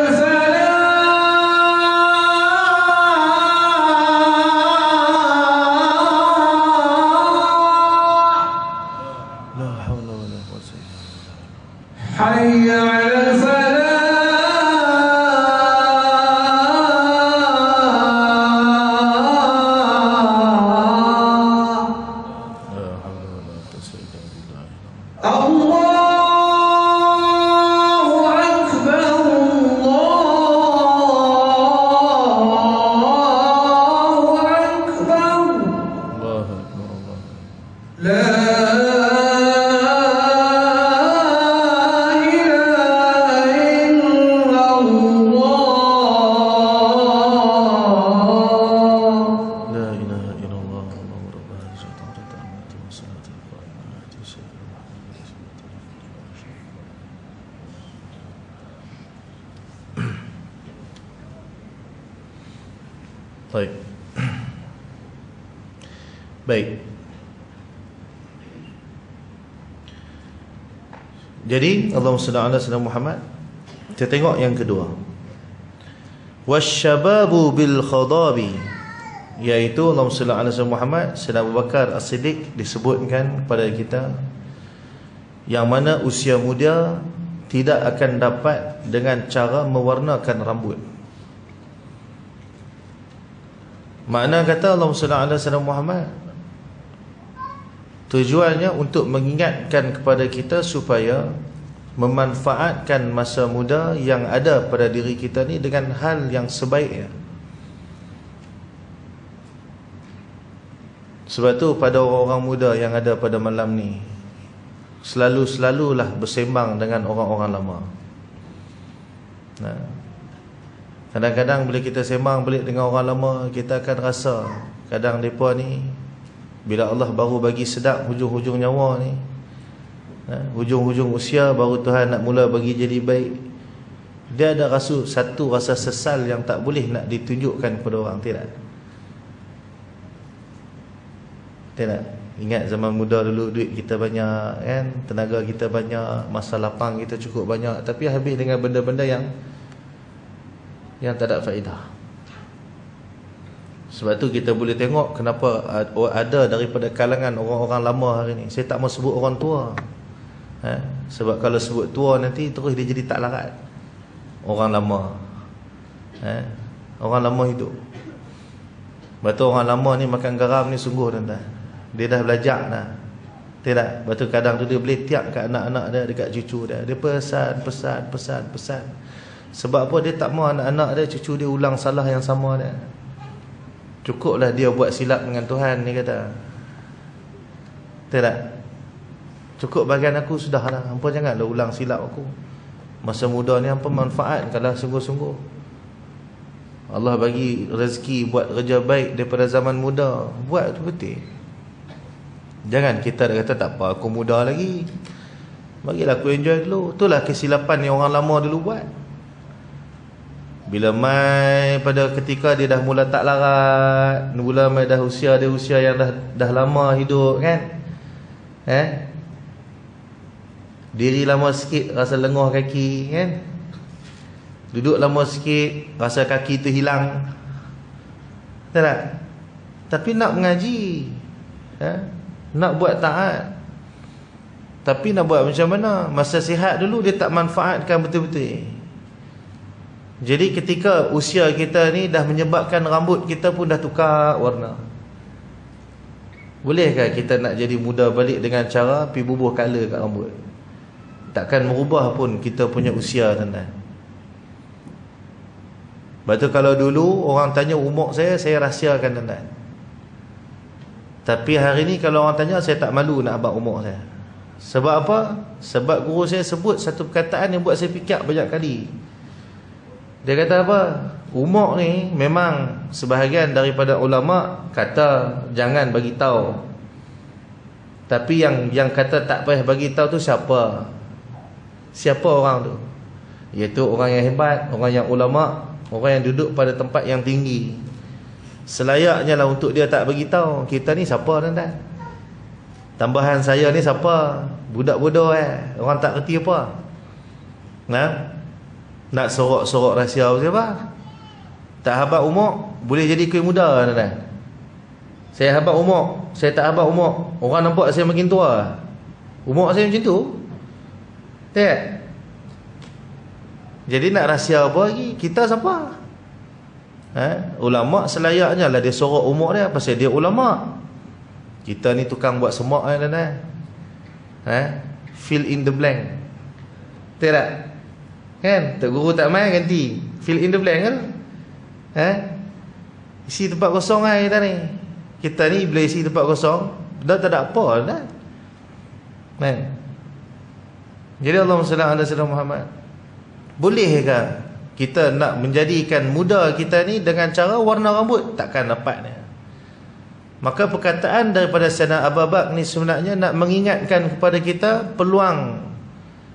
حي على الفلاح الله أكبر الله أكبر لا Baik. Baik. Jadi Allahumma salli ala sayyidina Muhammad. Kita tengok yang kedua. Wasyababu bil khadabi, iaitu Allahumma salli ala sayyidina Muhammad, Sayyidina Abu Bakar As-Siddiq disebutkan kepada kita, yang mana usia muda tidak akan dapat dengan cara mewarnakan rambut. Makna kata Allahumma salli ala sayyidina Muhammad, tujuannya untuk mengingatkan kepada kita supaya memanfaatkan masa muda yang ada pada diri kita ni dengan hal yang sebaiknya. Sebab tu pada orang-orang muda yang ada pada malam ni, selalulah bersembang dengan orang-orang lama. Kadang-kadang bila kita sembang balik dengan orang lama, kita akan rasa kadang mereka ni, bila Allah baru bagi sedap hujung-hujung nyawa ni, hujung-hujung usia, baru Tuhan nak mula bagi jadi baik, dia ada satu rasa sesal yang tak boleh nak ditunjukkan kepada orang. Tidak? Ingat zaman muda dulu, duit kita banyak kan, tenaga kita banyak, masa lapang kita cukup banyak, tapi habis dengan benda-benda yang tak ada faedah. Sebab tu kita boleh tengok kenapa ada daripada kalangan orang-orang lama hari ni. Saya tak mau sebut orang tua, sebab kalau sebut tua nanti terus dia jadi tak larat. Orang lama, orang lama hidup. Sebab tu orang lama ni makan garam ni sungguh tuan-tuan. Dia dah belajar dah. Tidak. Lepas tu kadang tu dia boleh tiap kat anak-anak dia, dekat cucu dia. Dia pesan. Sebab apa? Dia tak mahu anak-anak dia, cucu dia ulang salah yang sama dia. Cukuplah dia buat silap dengan Tuhan, dia kata. Tidak. Cukup bagian aku sudah lah. Hampa janganlah ulang silap aku. Masa muda ni hampa manfaatkanlah sungguh-sungguh. Allah bagi rezeki buat kerja baik daripada zaman muda. Buat tu betul. Jangan kita kata tak apa, aku muda lagi, bagilah aku enjoy dulu. Itulah kesilapan yang orang lama dulu buat. Bila mai pada ketika dia dah mula tak larat, mula mai dah usia yang dah lama hidup kan, diri lama sikit rasa lenguh kaki kan, duduk lama sikit rasa kaki tu hilang. Tak? Tapi nak mengaji, nak buat taat, tapi nak buat macam mana? Masa sihat dulu dia tak manfaatkan betul-betul. Jadi ketika usia kita ni dah menyebabkan rambut kita pun dah tukar warna. Bolehkah kita nak jadi muda balik dengan cara pergi bubuh color kat rambut? Takkan merubah pun kita punya usia, tuan-tuan. Sebab tu kalau dulu orang tanya umur saya rahsiakan, tuan-tuan. Tapi hari ni kalau orang tanya, saya tak malu nak abang umur saya. Sebab apa? Sebab guru saya sebut satu perkataan yang buat saya fikir banyak kali. Dia kata apa? Umur ni memang sebahagian daripada ulama kata jangan bagi tahu. Tapi yang kata tak payah bagi tahu tu siapa? Siapa orang tu? Iaitu orang yang hebat, orang yang ulama, orang yang duduk pada tempat yang tinggi. Selayaknya lah untuk dia tak bagi tahu. Kita ni siapa, tuan-tuan? Tambahan saya ni siapa? Budak-budak orang tak kerti apa. Nak sorok-sorok rahsia siapa? Tak habat umur boleh jadi kuih muda, tuan-tuan. Saya habat umur, saya tak habat umur, orang nampak saya makin tua. Umur saya macam tu. Tak? Jadi nak rahsia apa lagi? Kita siapa? Ulama selayaknya lah dia sorok umur dia, pasal dia ulama. Kita ni tukang buat semak tuan-tuan. Fill in the blank. Tak? Kan? Tok guru tak main ganti fill in the blank kan? Isi tempat kosong kita ni. Kita ni bila isi tempat kosong dah tak ada apa dah. Jadi Allahumma salli ala sayyidina Muhammad. Bolehkah kita nak menjadikan muda kita ni dengan cara warna rambut? Takkan dapatnya. Maka perkataan daripada Sayyidina Abu Bakar ni sebenarnya nak mengingatkan kepada kita peluang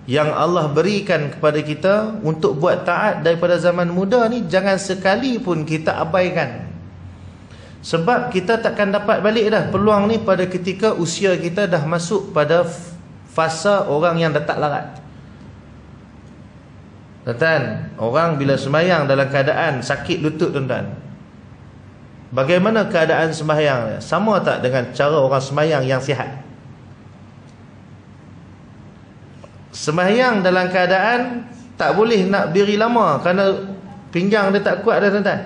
yang Allah berikan kepada kita untuk buat taat daripada zaman muda ni, jangan sekali pun kita abaikan. Sebab kita takkan dapat balik dah peluang ni pada ketika usia kita dah masuk pada fasa orang yang dah tak larat. Tuan-tuan, orang bila sembahyang dalam keadaan sakit lutut, tuan-tuan, bagaimana keadaan sembahyang? Sama tak dengan cara orang sembahyang yang sihat? Sembahyang dalam keadaan tak boleh nak berdiri lama kerana pinggang dia tak kuat dah, tuan-tuan.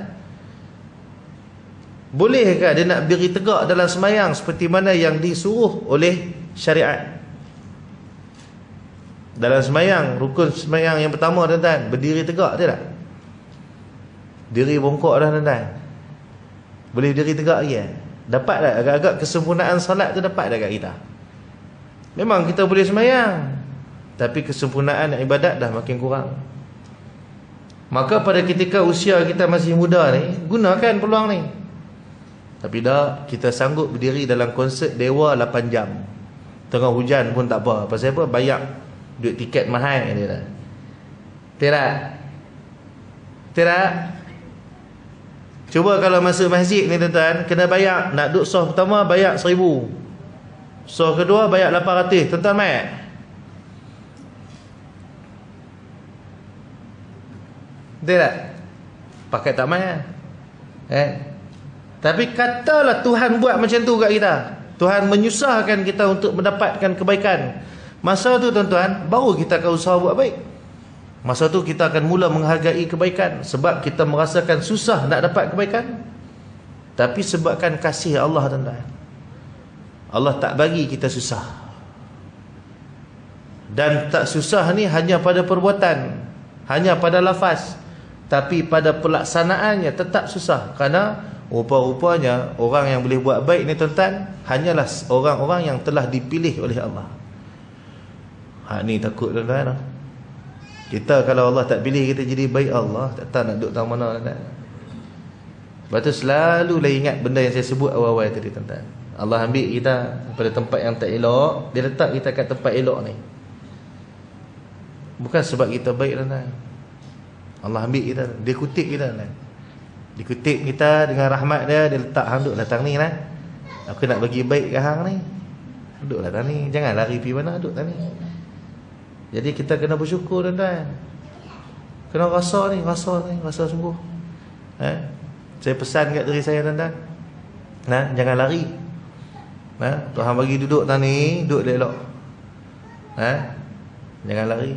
Bolehkah dia nak berdiri tegak dalam sembahyang seperti mana yang disuruh oleh syariat? Dalam sembahyang, rukun sembahyang yang pertama, tuan-tuan, berdiri tegak tidak? Diri bongkok dah, tuan-tuan. Boleh berdiri tegak lagi Dapat tak? Agak-agak kesempurnaan salat tu dapat tak kat kita? Memang kita boleh sembahyang, tapi kesempurnaan ibadat dah makin kurang. Maka pada ketika usia kita masih muda ni, gunakan peluang ni. Tapi dah kita sanggup berdiri dalam konsert dewa 8 jam. Tengah hujan pun tak apa. Pasal apa? Bayar duit tiket mahal dia dah. Tidak. Cuba kalau masuk masjid ni, tuan-tuan, kena bayar. Nak duduk saf pertama bayar 1,000. So kedua bayar 800. Tuan-tuan mai? Betul tak? Pakai tak mai lah. Tapi katalah Tuhan buat macam tu kat kita, Tuhan menyusahkan kita untuk mendapatkan kebaikan. Masa tu tuan-tuan, baru kita akan usaha buat baik. Masa tu kita akan mula menghargai kebaikan. Sebab kita merasakan susah nak dapat kebaikan. Tapi sebabkan kasih Allah tuan-tuan, Allah tak bagi kita susah. Dan tak susah ni hanya pada perbuatan, hanya pada lafaz, tapi pada pelaksanaannya tetap susah. Kerana rupa-rupanya orang yang boleh buat baik ni tuan-tuan hanyalah orang-orang yang telah dipilih oleh Allah. Ni takut tuan-tuan. Kita kalau Allah tak pilih kita jadi baik, Allah tak tahu nak duduk tang mana tuan-tuan. Lepas tu selalulah ingat benda yang saya sebut awal-awal tadi tuan-tuan. Allah ambil kita pada tempat yang tak elok, Dia letak kita kat tempat elok ni. Bukan sebab kita baik tuan-tuan. Allah ambil kita, Dia kutip kita tuan-tuan. Dia kutip kita dengan rahmat Dia. Dia letak hang duduk datang ni lah. Aku nak bagi baik ke hang ni, duduk datang ni. Jangan lari pergi mana, duduk datang ni. Jadi kita kena bersyukur tuan-tuan. Kena rasa ni, rasa sungguh. Saya pesan kat diri saya tuan-tuan, jangan lari. Tuhan bagi duduk tang ni, duduk elok. Jangan lari.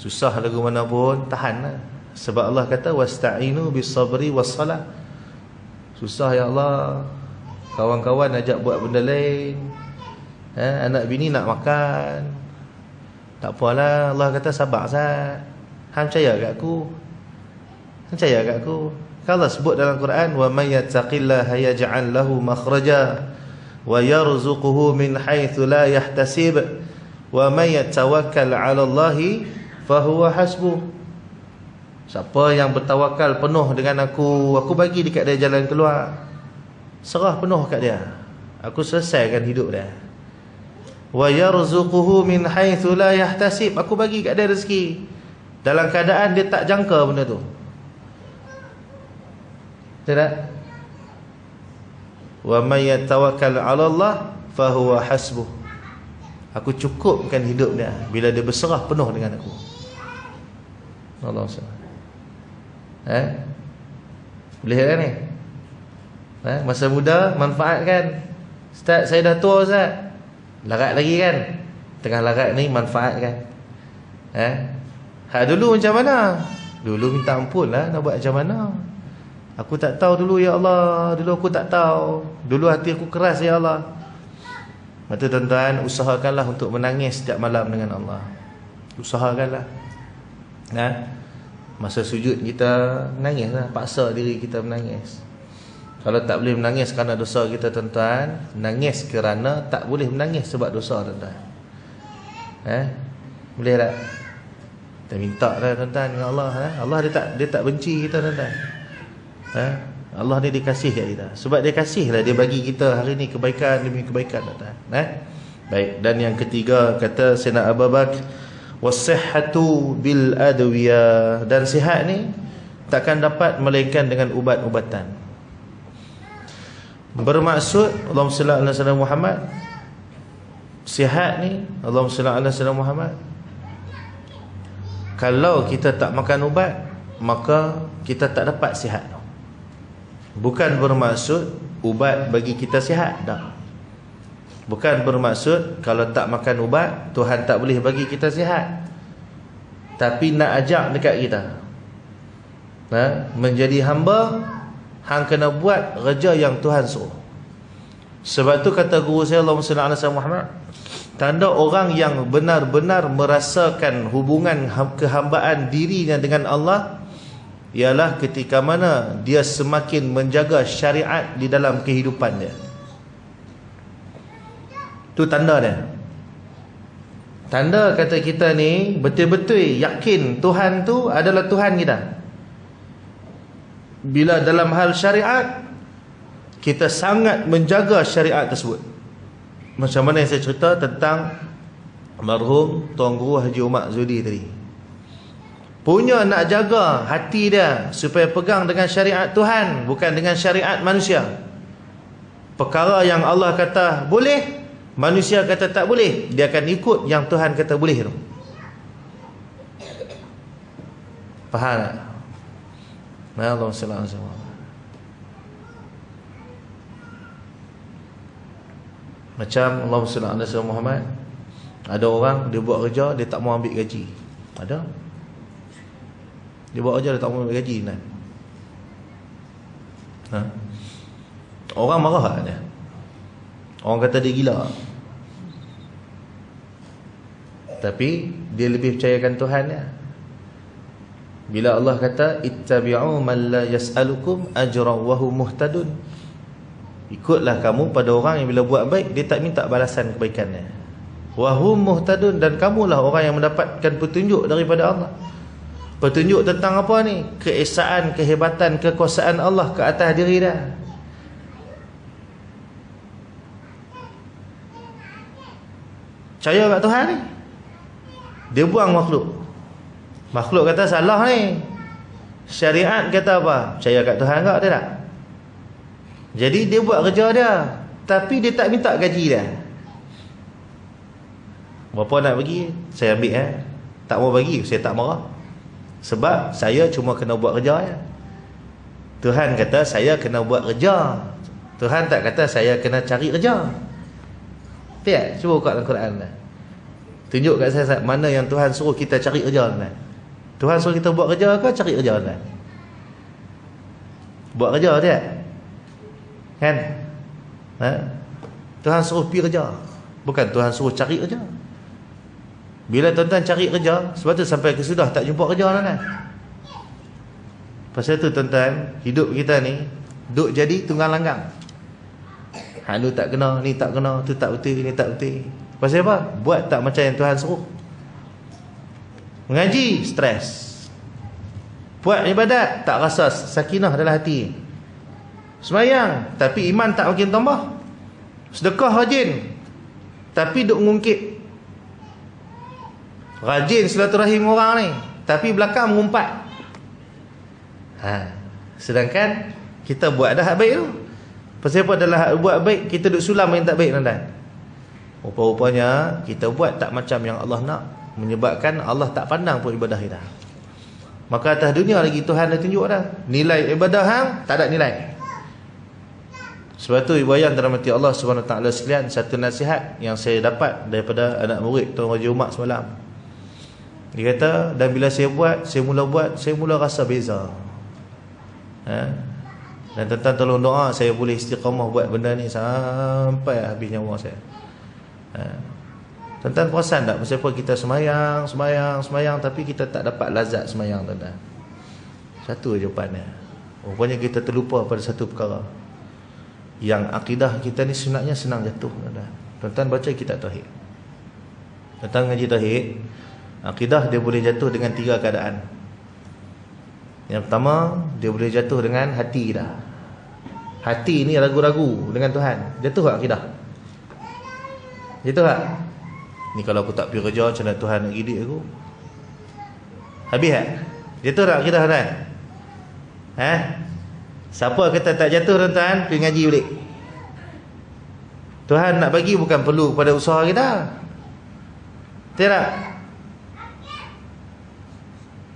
Susah lagu mana pun, tahanlah. Sebab Allah kata wasta'inu bis-sabri was-salah. Susah ya Allah, kawan-kawan ajak buat benda lain, anak bini nak makan, tak apalah. Allah kata sabar sat. Hang percaya kat aku, Kalau Allah sebut dalam Quran, wa may yattaqillaha yaj'al lahu makhraja wa yarzuquhu min haitsu la yahtasib wa may yatawakkal 'ala Allahi fa huwa hasbuh. Siapa yang bertawakal penuh dengan aku bagi dekat dia jalan keluar. Serah penuh kat dia, aku selesaikan hidup dia. Wa yarzuquhu min haitsu la yahtasib, aku bagi kat dia rezeki dalam keadaan dia tak jangka benda tu. Tidak? Wa may yatawakkal 'ala Allah fa huwa hasbuh. Aku cukupkan hidup dia bila dia berserah penuh dengan aku. Allah SWT. Boleh kan ni? Masa muda manfaatkan. Ustaz, saya dah tua Ustaz. Larat lagi kan? Tengah larat ni manfaatkan. Dulu macam mana? Dulu minta ampun lah, nak buat macam mana? Aku tak tahu dulu ya Allah. Dulu aku tak tahu. Dulu hati aku keras ya Allah. Maka tuan-tuan, usahakanlah untuk menangis setiap malam dengan Allah. Usahakanlah. Masa sujud kita menangislah, paksa diri kita menangis. Kalau tak boleh menangis kerana dosa kita tuan-tuan, menangis kerana tak boleh menangis sebab dosa tuan-tuan. Boleh tak? Kita minta dah tuan-tuan dengan Allah. Allah dia tak benci kita tuan-tuan. Allah ni dia kasih kat kita. Sebab dia kasih lah, dia bagi kita hari ni kebaikan demi kebaikan tuan-tuan. Baik, dan yang ketiga kata Sayyidina Abu Bakar, was-sihhatu bil adwiyah, dan sihat ni takkan dapat melainkan dengan ubat-ubatan. Bermaksud Allahumma salli ala sayyidina Muhammad, sihat ni Allahumma salli ala sayyidina Muhammad, kalau kita tak makan ubat maka kita tak dapat sihat. Bukan bermaksud ubat bagi kita sihat, tak. Bukan bermaksud kalau tak makan ubat Tuhan tak boleh bagi kita sihat. Tapi nak ajak dekat kita, menjadi hamba, hang kena buat kerja yang Tuhan suruh. Sebab tu kata guru saya Allahumma salli ala sayyidina Muhammad, tanda orang yang benar-benar merasakan hubungan kehambaan dirinya dengan Allah ialah ketika mana dia semakin menjaga syariat di dalam kehidupan dia. Tu tanda dia. Tanda kata kita ni betul-betul yakin Tuhan tu adalah Tuhan kita. Bila dalam hal syariat kita sangat menjaga syariat tersebut. Macam mana yang saya cerita tentang almarhum Tuan Guru Haji Umar Zudi tadi. Punya nak jaga hati dia supaya pegang dengan syariat Tuhan, bukan dengan syariat manusia. Perkara yang Allah kata boleh, Manusia kata tak boleh, dia akan ikut yang Tuhan kata boleh tu. Faham tak? Allahumma salli ala Muhammad. Macam Allahumma salli ala Muhammad, ada orang dia buat kerja, dia tak mau ambil gaji. Ada. Dia buat kerja, dia tak mau ambil gaji kan? Orang marah tak dia? Orang kata dia gila. Tapi dia lebih percayakan Tuhan ya. Bila Allah kata ittabi'u man la yas'alukum ajran wa hum muhtadun, ikutlah kamu pada orang yang bila buat baik dia tak minta balasan kebaikannya. Wa hum muhtadun, dan kamulah orang yang mendapatkan petunjuk daripada Allah. Petunjuk tentang apa ni? Keesaan, kehebatan, kekuasaan Allah ke atas diri dah. Percaya kat Tuhan ni. Dia buang makhluk. Makhluk kata salah ni. Syariat kata apa? Percaya kat Tuhan tak? Dia tak? Jadi dia buat kerja dia, tapi dia tak minta gaji dah. Berapa nak bagi? Saya ambil tak mau bagi, saya tak marah. Sebab saya cuma kena buat kerja ya. Tuhan kata saya kena buat kerja. Tuhan tak kata saya kena cari kerja. Tak? Cuba buka dalam Quran dah. Tunjuk kat saya mana yang Tuhan suruh kita cari kerja dah. Tuhan suruh kita buat kerja ke cari kerja dah? Buat kerja dia. Kan? Tuhan suruh pergi kerja, bukan Tuhan suruh cari kerja. Bila tuan-tuan cari kerja, sebab tu sampai ke sudah tak jumpa kerja kan? Pasal tu tuan-tuan, hidup kita ni duk jadi tunggang langgang. Ni tak kena, ni tak kena, tu tak betul, ni tak betul. Pasal apa? Buat tak macam yang Tuhan suruh. Mengaji, stres. Buat ibadat, tak rasa sakinah dalam hati. Semayang, tapi iman tak makin tambah. Sedekah rajin, tapi duk ngungkit. Rajin silaturahim orang ni, tapi belakang mengumpat. Sedangkan kita buat dah hak baik tu. Pasal apa dalam hak buat baik, kita duk sulam yang tak baik tuan-tuan. Rupa-rupanya kita buat tak macam yang Allah nak, menyebabkan Allah tak pandang pun ibadah kita. Maka atas dunia lagi Tuhan dah tunjuk dah nilai ibadah hang tak ada nilai. Sebab tu ibu ayah dirahmati Allah Subhanahu taala sekalian, satu nasihat yang saya dapat daripada anak murid Tuan Haji Umar semalam. Dia kata, dan bila saya mula rasa beza. Dan tuan-tuan tolong doa saya boleh istiqamah buat benda ni sampai habis nyawa saya. Tuan-tuan perasan tak pasal apa kita semayang tapi kita tak dapat lazat semayang tuan-tuan? Satu jawapannya. Rupanya kita terlupa pada satu perkara. Yang akidah kita ni sebenarnya senang jatuh tuan-tuan. Tuan-tuan baca kitab tauhid. Tuan-tuan ngaji tauhid, akidah dia boleh jatuh dengan 3 keadaan. Yang pertama, dia boleh jatuh dengan hati dah. Hati ni ragu-ragu dengan Tuhan. Jatuh tak akidah? Jatuh tak? Ni kalau aku tak pergi kerja, macam mana Tuhan nak gidik aku? Habis tak? Jatuh tak akidah tuan? Siapa kata tak jatuh tuan-tuan, pergi ngaji balik. Tuhan nak bagi bukan perlu pada usaha kita. Tak?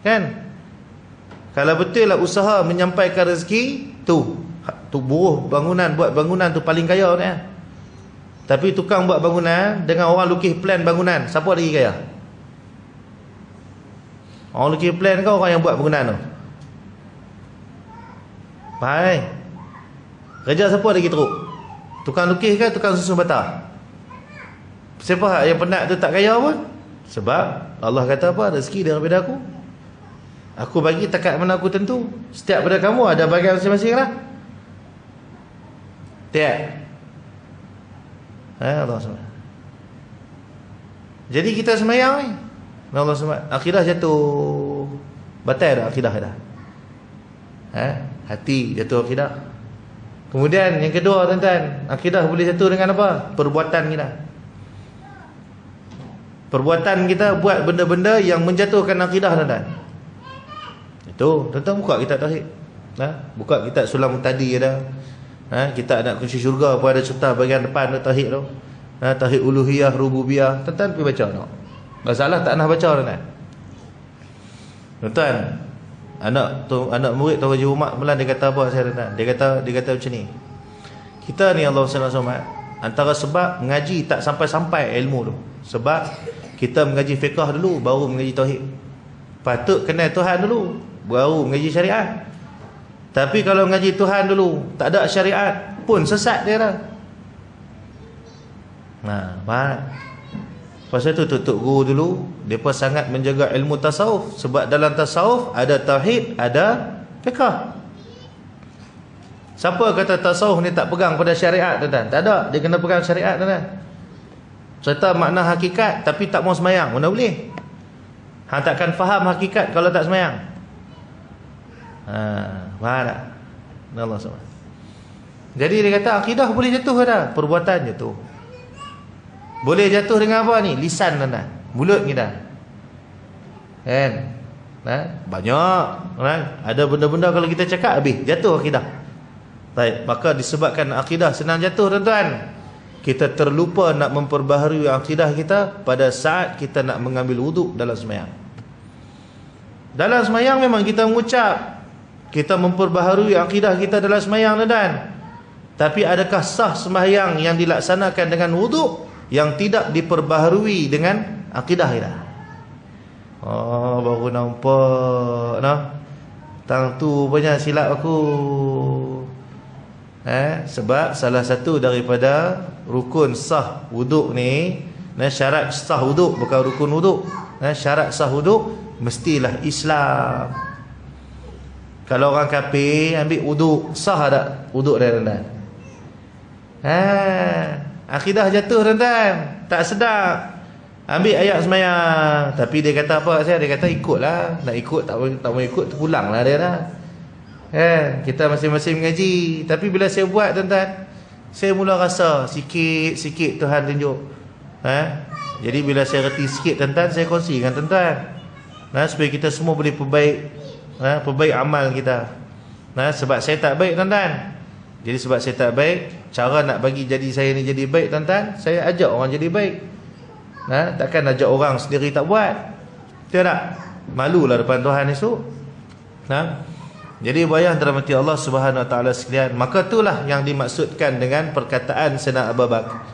Kan? Kalau betul lah usaha menyampaikan rezeki, tu buruh bangunan, buat bangunan tu paling kaya kan. Tapi tukang buat bangunan dengan orang lukis plan bangunan, siapa lagi kaya? Orang lukis plan ke orang yang buat bangunan tu? Faham? Kerja siapa lagi teruk? Tukang lukis ke tukang susun bata? Siapa yang penat tu tak kaya pun? Sebab Allah kata apa? Rezeki daripada aku. Aku bagi takat mana aku tentu. Setiap pada kamu ada bahagian masing-masing lah. Tak? Allah SWT. Jadi kita semayang ni, Allah SWT, akidah jatuh. Batal dah akidah dah. Hati jatuh akidah. Kemudian yang kedua tuan-tuan, akidah boleh jatuh dengan apa? Perbuatan kita. Perbuatan kita buat benda-benda yang menjatuhkan akidah tuan-tuan. Itu, tuan-tuan buka kitab tauhid. Buka kitab Sulam Tadi ada. Kita nak kunci syurga pun ada cerita bahagian depan tu tauhid tu. Tauhid uluhiyah, rububiyah, tuan-tuan pergi baca nak. Masalah tak nak baca tuan. Tuan, anak murid Tuan Haji Umat Melan dia kata apa saya tuan? Dia kata macam ni. Kita ni Allah SWT antara sebab mengaji tak sampai-sampai ilmu tu. Sebab kita mengaji fiqh dulu baru mengaji tauhid. Patut kenal Tuhan dulu baru mengaji syariat. Tapi kalau mengaji Tuhan dulu tak ada syariat pun sesat dia dah. Faham? Pasal tu Tok Guru dulu depa sangat menjaga ilmu tasawuf, sebab dalam tasawuf ada tauhid, ada fiqh. Siapa kata tasawuf ni tak pegang pada syariat tuan-tuan? Tak ada, dia kena pegang syariat tuan-tuan. Serta makna hakikat tapi tak mau semayang, mana boleh? Hang takkan faham hakikat kalau tak semayang. Faham tak? Allah SWT. Jadi dia kata akidah boleh jatuh dah, perbuatan jatuh. Boleh jatuh dengan apa ni? Lisan tuan-tuan, mulut kita. Kan? Banyak kan? Ada benda-benda kalau kita cakap habis jatuh akidah. Baik, maka disebabkan akidah senang jatuh tuan-tuan, kita terlupa nak memperbaharui akidah kita pada saat kita nak mengambil wuduk dalam sembahyang. Dalam sembahyang memang kita mengucap, kita memperbaharui akidah kita dalam sembahyang tuan-tuan. Tapi adakah sah sembahyang yang dilaksanakan dengan wuduk yang tidak diperbaharui dengan akidah kita? Baru nampak nah. Tang tu banyak silap aku. Sebab salah satu daripada rukun sah wuduk ni, syarat sah wuduk, bukan rukun wuduk. Syarat sah wuduk mestilah Islam. Kalau orang kafir ambil wuduk, sah tak wuduk dia tuan-tuan? Akidah jatuh tuan-tuan, tak sedap. Ambil ayat semayang, tapi dia kata apa saya? Dia kata ikutlah. Nak ikut tak mau ikut terpulanglah dia dah. Kita masing-masing mengaji. Tapi bila saya buat tuan-tuan, saya mula rasa sikit-sikit Tuhan tunjuk. Jadi bila saya reti sikit tuan-tuan, saya kongsi dengan tuan-tuan. Supaya kita semua boleh perbaik amal kita. Sebab saya tak baik tuan-tuan. Jadi sebab saya tak baik, cara nak bagi jadi saya ni jadi baik tuan-tuan, saya ajak orang jadi baik. Takkan ajak orang sendiri tak buat. Betul tak? Malulah depan Tuhan esok. Jadi bayang dirahmati Allah Subhanahu Wa Taala sekalian. Maka itulah yang dimaksudkan dengan perkataan Sayyidina Abu Bakar.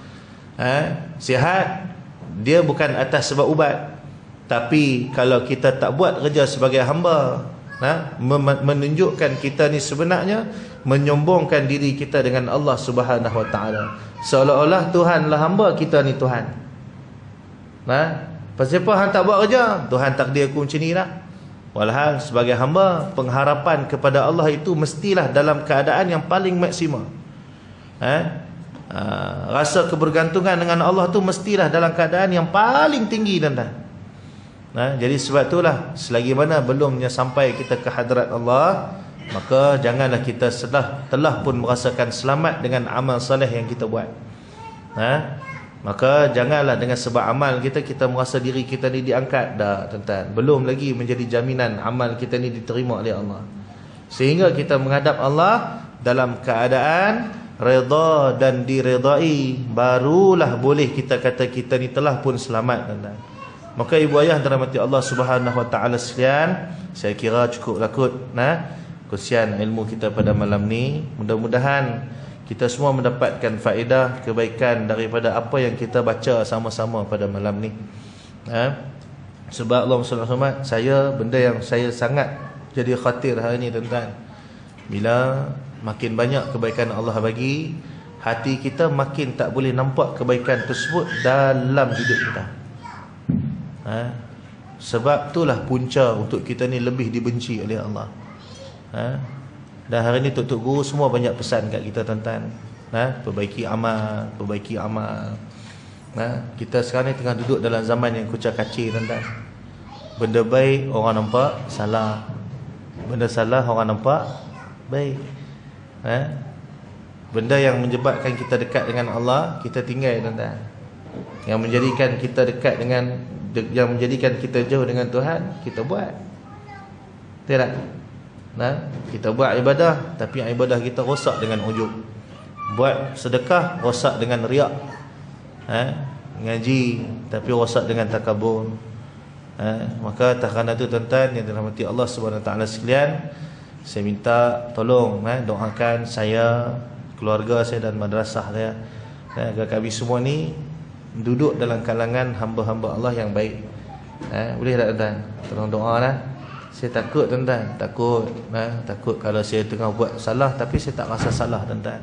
Sihat dia bukan atas sebab ubat. Tapi kalau kita tak buat kerja sebagai hamba, menunjukkan kita ni sebenarnya menyombongkan diri kita dengan Allah Subhanahu Wa Taala. Seolah-olah Tuhanlah hamba, kita ni Tuhan. Pasal apa hang tak buat kerja? Tuhan takdir aku macam ni lah. Walhal sebagai hamba, pengharapan kepada Allah itu mestilah dalam keadaan yang paling maksimal. Rasa kebergantungan dengan Allah tu mestilah dalam keadaan yang paling tinggi tuan-tuan. Jadi sebab itulah selagi mana belumnya sampai kita ke hadrat Allah, maka janganlah kita telah pun merasakan selamat dengan amal soleh yang kita buat. Maka janganlah dengan sebab amal kita merasa diri kita ni diangkat dah tuan-tuan. Belum lagi menjadi jaminan amal kita ni diterima oleh Allah. Sehingga kita menghadap Allah dalam keadaan redha dan diredai, barulah boleh kita kata kita ni telah pun selamat tuan-tuan. Maka ibu ayah dirahmati Allah Subhanahu Wa Taala sekalian, saya kira cukup lakut kongsian ilmu kita pada malam ni. Mudah-mudahan kita semua mendapatkan faedah, kebaikan daripada apa yang kita baca sama-sama pada malam ni. Sebab Allah SWT, benda yang saya sangat jadi khatir hari ni tuan-tuan, bila makin banyak kebaikan Allah bagi, hati kita makin tak boleh nampak kebaikan tersebut dalam hidup kita. Sebab itulah punca untuk kita ni lebih dibenci oleh Allah. Dan hari ni Tok Guru semua banyak pesan kat kita tuan-tuan. Perbaiki amal, perbaiki amal. Kita sekarang ni tengah duduk dalam zaman yang kucak-kacir tuan-tuan. Benda baik orang nampak salah, benda salah orang nampak baik. Benda yang menyebabkan kita dekat dengan Allah, kita tinggal tuan-tuan. Yang menjadikan kita dekat dengan, yang menjadikan kita jauh dengan Tuhan, kita buat. Betul tak? Kita buat ibadah, tapi ibadah kita rosak dengan ujub. Buat sedekah, rosak dengan riak. ngaji tapi rosak dengan takabur, maka tak kerana itu tuan-tuan yang dirahmati Allah Subhanahu Wa Taala sekalian, saya minta tolong doakan saya, keluarga saya dan madrasah saya, agar kami semua ni duduk dalam kalangan hamba-hamba Allah yang baik. Boleh tak tuan-tuan? Tolong doa lah. Saya takut tuan-tuan, takut kalau saya tengah buat salah tapi saya tak rasa salah tuan-tuan.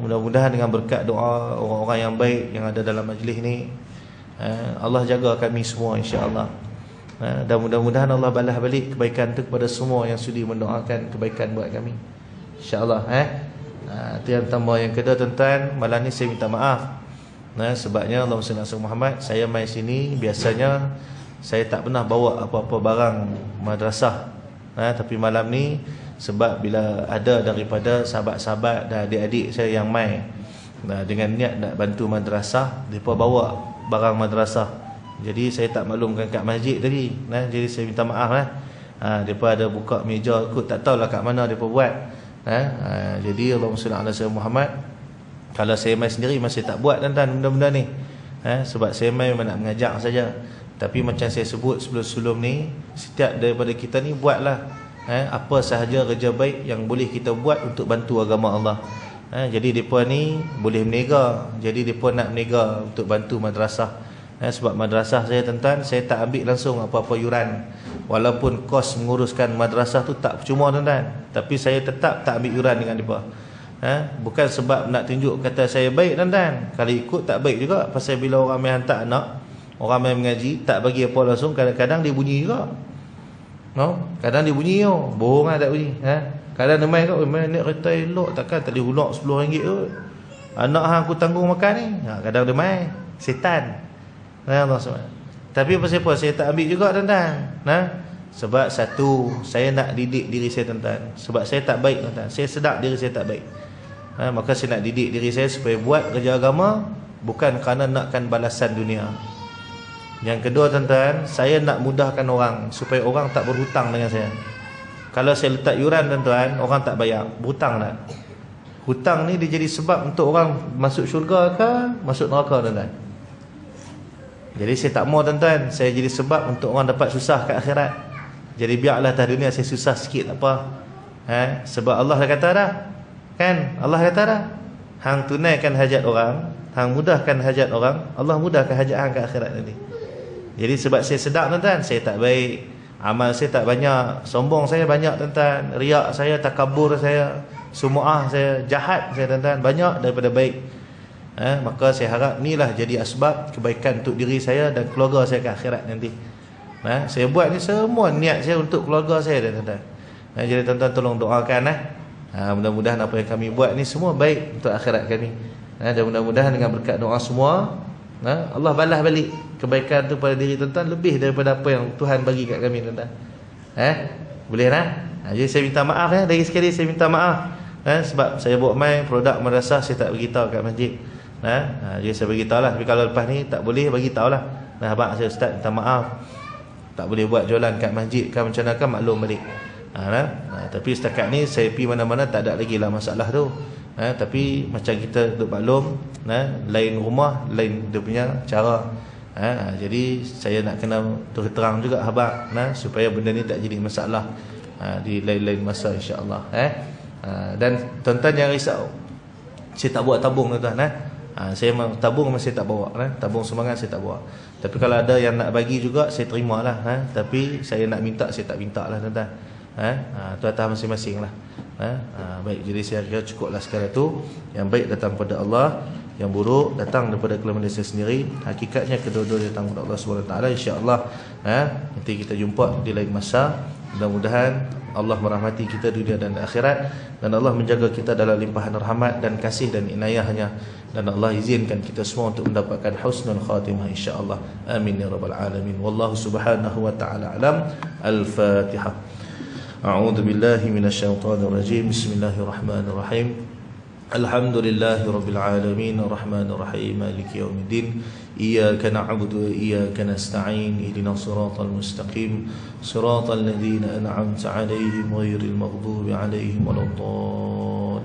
Mudah-mudahan dengan berkat doa orang-orang yang baik yang ada dalam majlis ni, Allah jaga kami semua insya-Allah. Dan mudah-mudahan Allah balas balik kebaikan tu kepada semua yang sudi mendoakan kebaikan buat kami, insya-Allah. Itu yang pertama. Yang kedua tuan-tuan, malam ni saya minta maaf. Sebabnya Allahumma salli ala Muhammad, saya mai sini biasanya saya tak pernah bawa apa-apa barang madrasah. Tapi malam ni sebab bila ada daripada sahabat-sahabat dan adik-adik saya yang mai dengan niat nak bantu madrasah, mereka bawa barang madrasah. Jadi saya tak maklumkan kat masjid tadi. Jadi saya minta maaf lah. Mereka ada buka meja kot, tak tahulah kat mana mereka buat. Jadi Allahumma salli ala Muhammad, kalau saya mai sendiri masih tak buat tuan-tuan benda-benda ni. Sebab saya mai memang nak mengajar saja. Tapi macam saya sebut sebelum-sebelum ni, setiap daripada kita ni buatlah apa sahaja kerja baik yang boleh kita buat untuk bantu agama Allah. Jadi mereka ni boleh meniaga, jadi mereka nak meniaga untuk bantu madrasah. Sebab madrasah saya tuan-tuan, saya tak ambil langsung apa-apa yuran. Walaupun kos menguruskan madrasah tu tak percuma tuan-tuan, tapi saya tetap tak ambil yuran dengan mereka. Bukan sebab nak tunjuk kata saya baik tuan-tuan. Kalau ikut tak baik juga. Pasal bila orang main hantar anak, orang main mengaji, tak bagi apa langsung, kadang-kadang dia bunyi juga. Kadang dia bunyi bohong lah tak bunyi. Kadang dia main kat, main naik kereta elok, takkan tak boleh hulak RM10 kot. Anak hang aku tanggung makan ni. Kadang dia main setan. Allah SWT. Tapi pasal apa saya tak ambil juga tuan-tuan? Sebab satu, saya nak didik diri saya tuan-tuan. Sebab saya tak baik tuan-tuan, saya sedar diri saya tak baik. Maka saya nak didik diri saya supaya buat kerja agama, bukan kerana nakkan balasan dunia. Yang kedua tuan-tuan, saya nak mudahkan orang supaya orang tak berhutang dengan saya. Kalau saya letak yuran tuan-tuan, orang tak bayar, berhutang tak? Hutang ni dia jadi sebab untuk orang masuk syurga ke masuk neraka tuan-tuan. Jadi saya tak mau tuan-tuan, saya jadi sebab untuk orang dapat susah kat akhirat. Jadi biarlah atas dunia saya susah sikit tak apa. Sebab Allah dah kata dah, kan? Allah kata dah, hang tunaikan hajat orang, hang mudahkan hajat orang, Allah mudahkan hajat hang kat akhirat nanti. Jadi sebab saya sedar tuan-tuan, saya tak baik, amal saya tak banyak, sombong saya banyak tuan-tuan, riak saya, takabur saya, sumu'ah saya, jahat saya tuan-tuan, banyak daripada baik. Maka saya harap inilah jadi asbab kebaikan untuk diri saya dan keluarga saya ke akhirat nanti. Saya buat ni semua niat saya untuk keluarga saya tuan-tuan. Jadi tuan-tuan tolong doakan mudah-mudahan apa yang kami buat ni semua baik untuk akhirat kami. Dan mudah-mudahan dengan berkat doa semua, Allah balas balik kebaikan tu pada diri tuan-tuan lebih daripada apa yang Tuhan bagi kat kami tuan-tuan. Boleh tak? Jadi saya minta maaf lagi sekali saya minta maaf. Sebab saya buat main produk madrasah, saya tak beritahu kat masjid. Jadi saya beritahu lah. Tapi kalau lepas ni tak boleh, beritahu lah. Abang saya ustaz minta maaf, tak boleh buat jualan kat masjid kan, macam mana kan, maklum balik. Tapi setakat ni saya pergi mana-mana tak ada lagi lah masalah tu. Tapi macam kita duduk maklum, lain rumah, lain dia punya cara. Jadi saya nak kena terang juga abang, supaya benda ni tak jadi masalah di lain-lain masa insya-Allah. Dan tuan-tuan jangan risau, saya tak buat tabung tuan-tuan. Saya tabung masih tak bawa, tabung sumbangan saya tak bawa. Tapi kalau ada yang nak bagi juga saya terimalah. Tapi saya nak minta saya tak minta lah tuan-tuan. Itu atas masing-masing lah. Baik, jadi saya kira cukuplah sekarang tu. Yang baik datang pada Allah, yang buruk datang daripada kelemahan saya sendiri. Hakikatnya kedua-dua datang daripada Allah SWT. InsyaAllah nanti kita jumpa di lain masa. Mudah-mudahan Allah merahmati kita dunia dan akhirat, dan Allah menjaga kita dalam limpahan rahmat dan kasih dan inayahnya, dan Allah izinkan kita semua untuk mendapatkan husnul khatimah insya-Allah. Amin ya rabbal alamin. Wallahu subhanahu wa ta'ala alam. Al-Fatihah. A'udzu billahi minasyaitonir rajim. Bismillahirrahmanirrahim. Alhamdulillahi rabbil alamin, arrahmanir rahim, maliki yaumiddin. Iyyaka na'budu wa iyyaka nasta'in. Ihdinas siratal mustaqim, siratal ladzina an'amta 'alaihim ghairil maghdubi 'alaihim waladdallin.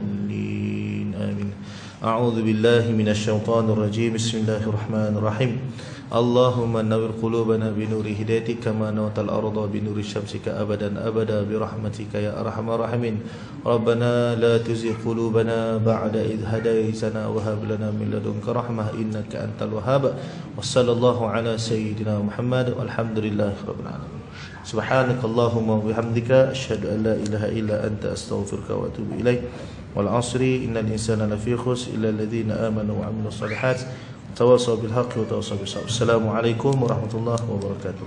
Amin. A'udzu billahi minasyaitonir rajim. Bismillahirrahmanirrahim. Allahumma nawwir qulubana bi nuri hidayatik kama nawtal arda bi nuri syamsika abadan abada bi rahmatika ya arhamar rahimin. Rabbana la tuzigh qulubana ba'da idh hadaytana wa hab lana min ladunka rahmah innaka antal wahhab. Wa sallallahu ala sayyidina Muhammad walhamdulillahi rabbil alamin. Subhanakallahumma wa bihamdika asyhadu an la ilaha illa anta astaghfiruka wa atubu ilaik. Wal 'asri innal insana lafi khusr illa alladhina amanu wa 'amilus solihat tawasaw bil haqqi wa tawasaw bis sabr. Assalamualaikum warahmatullahi wabarakatuh.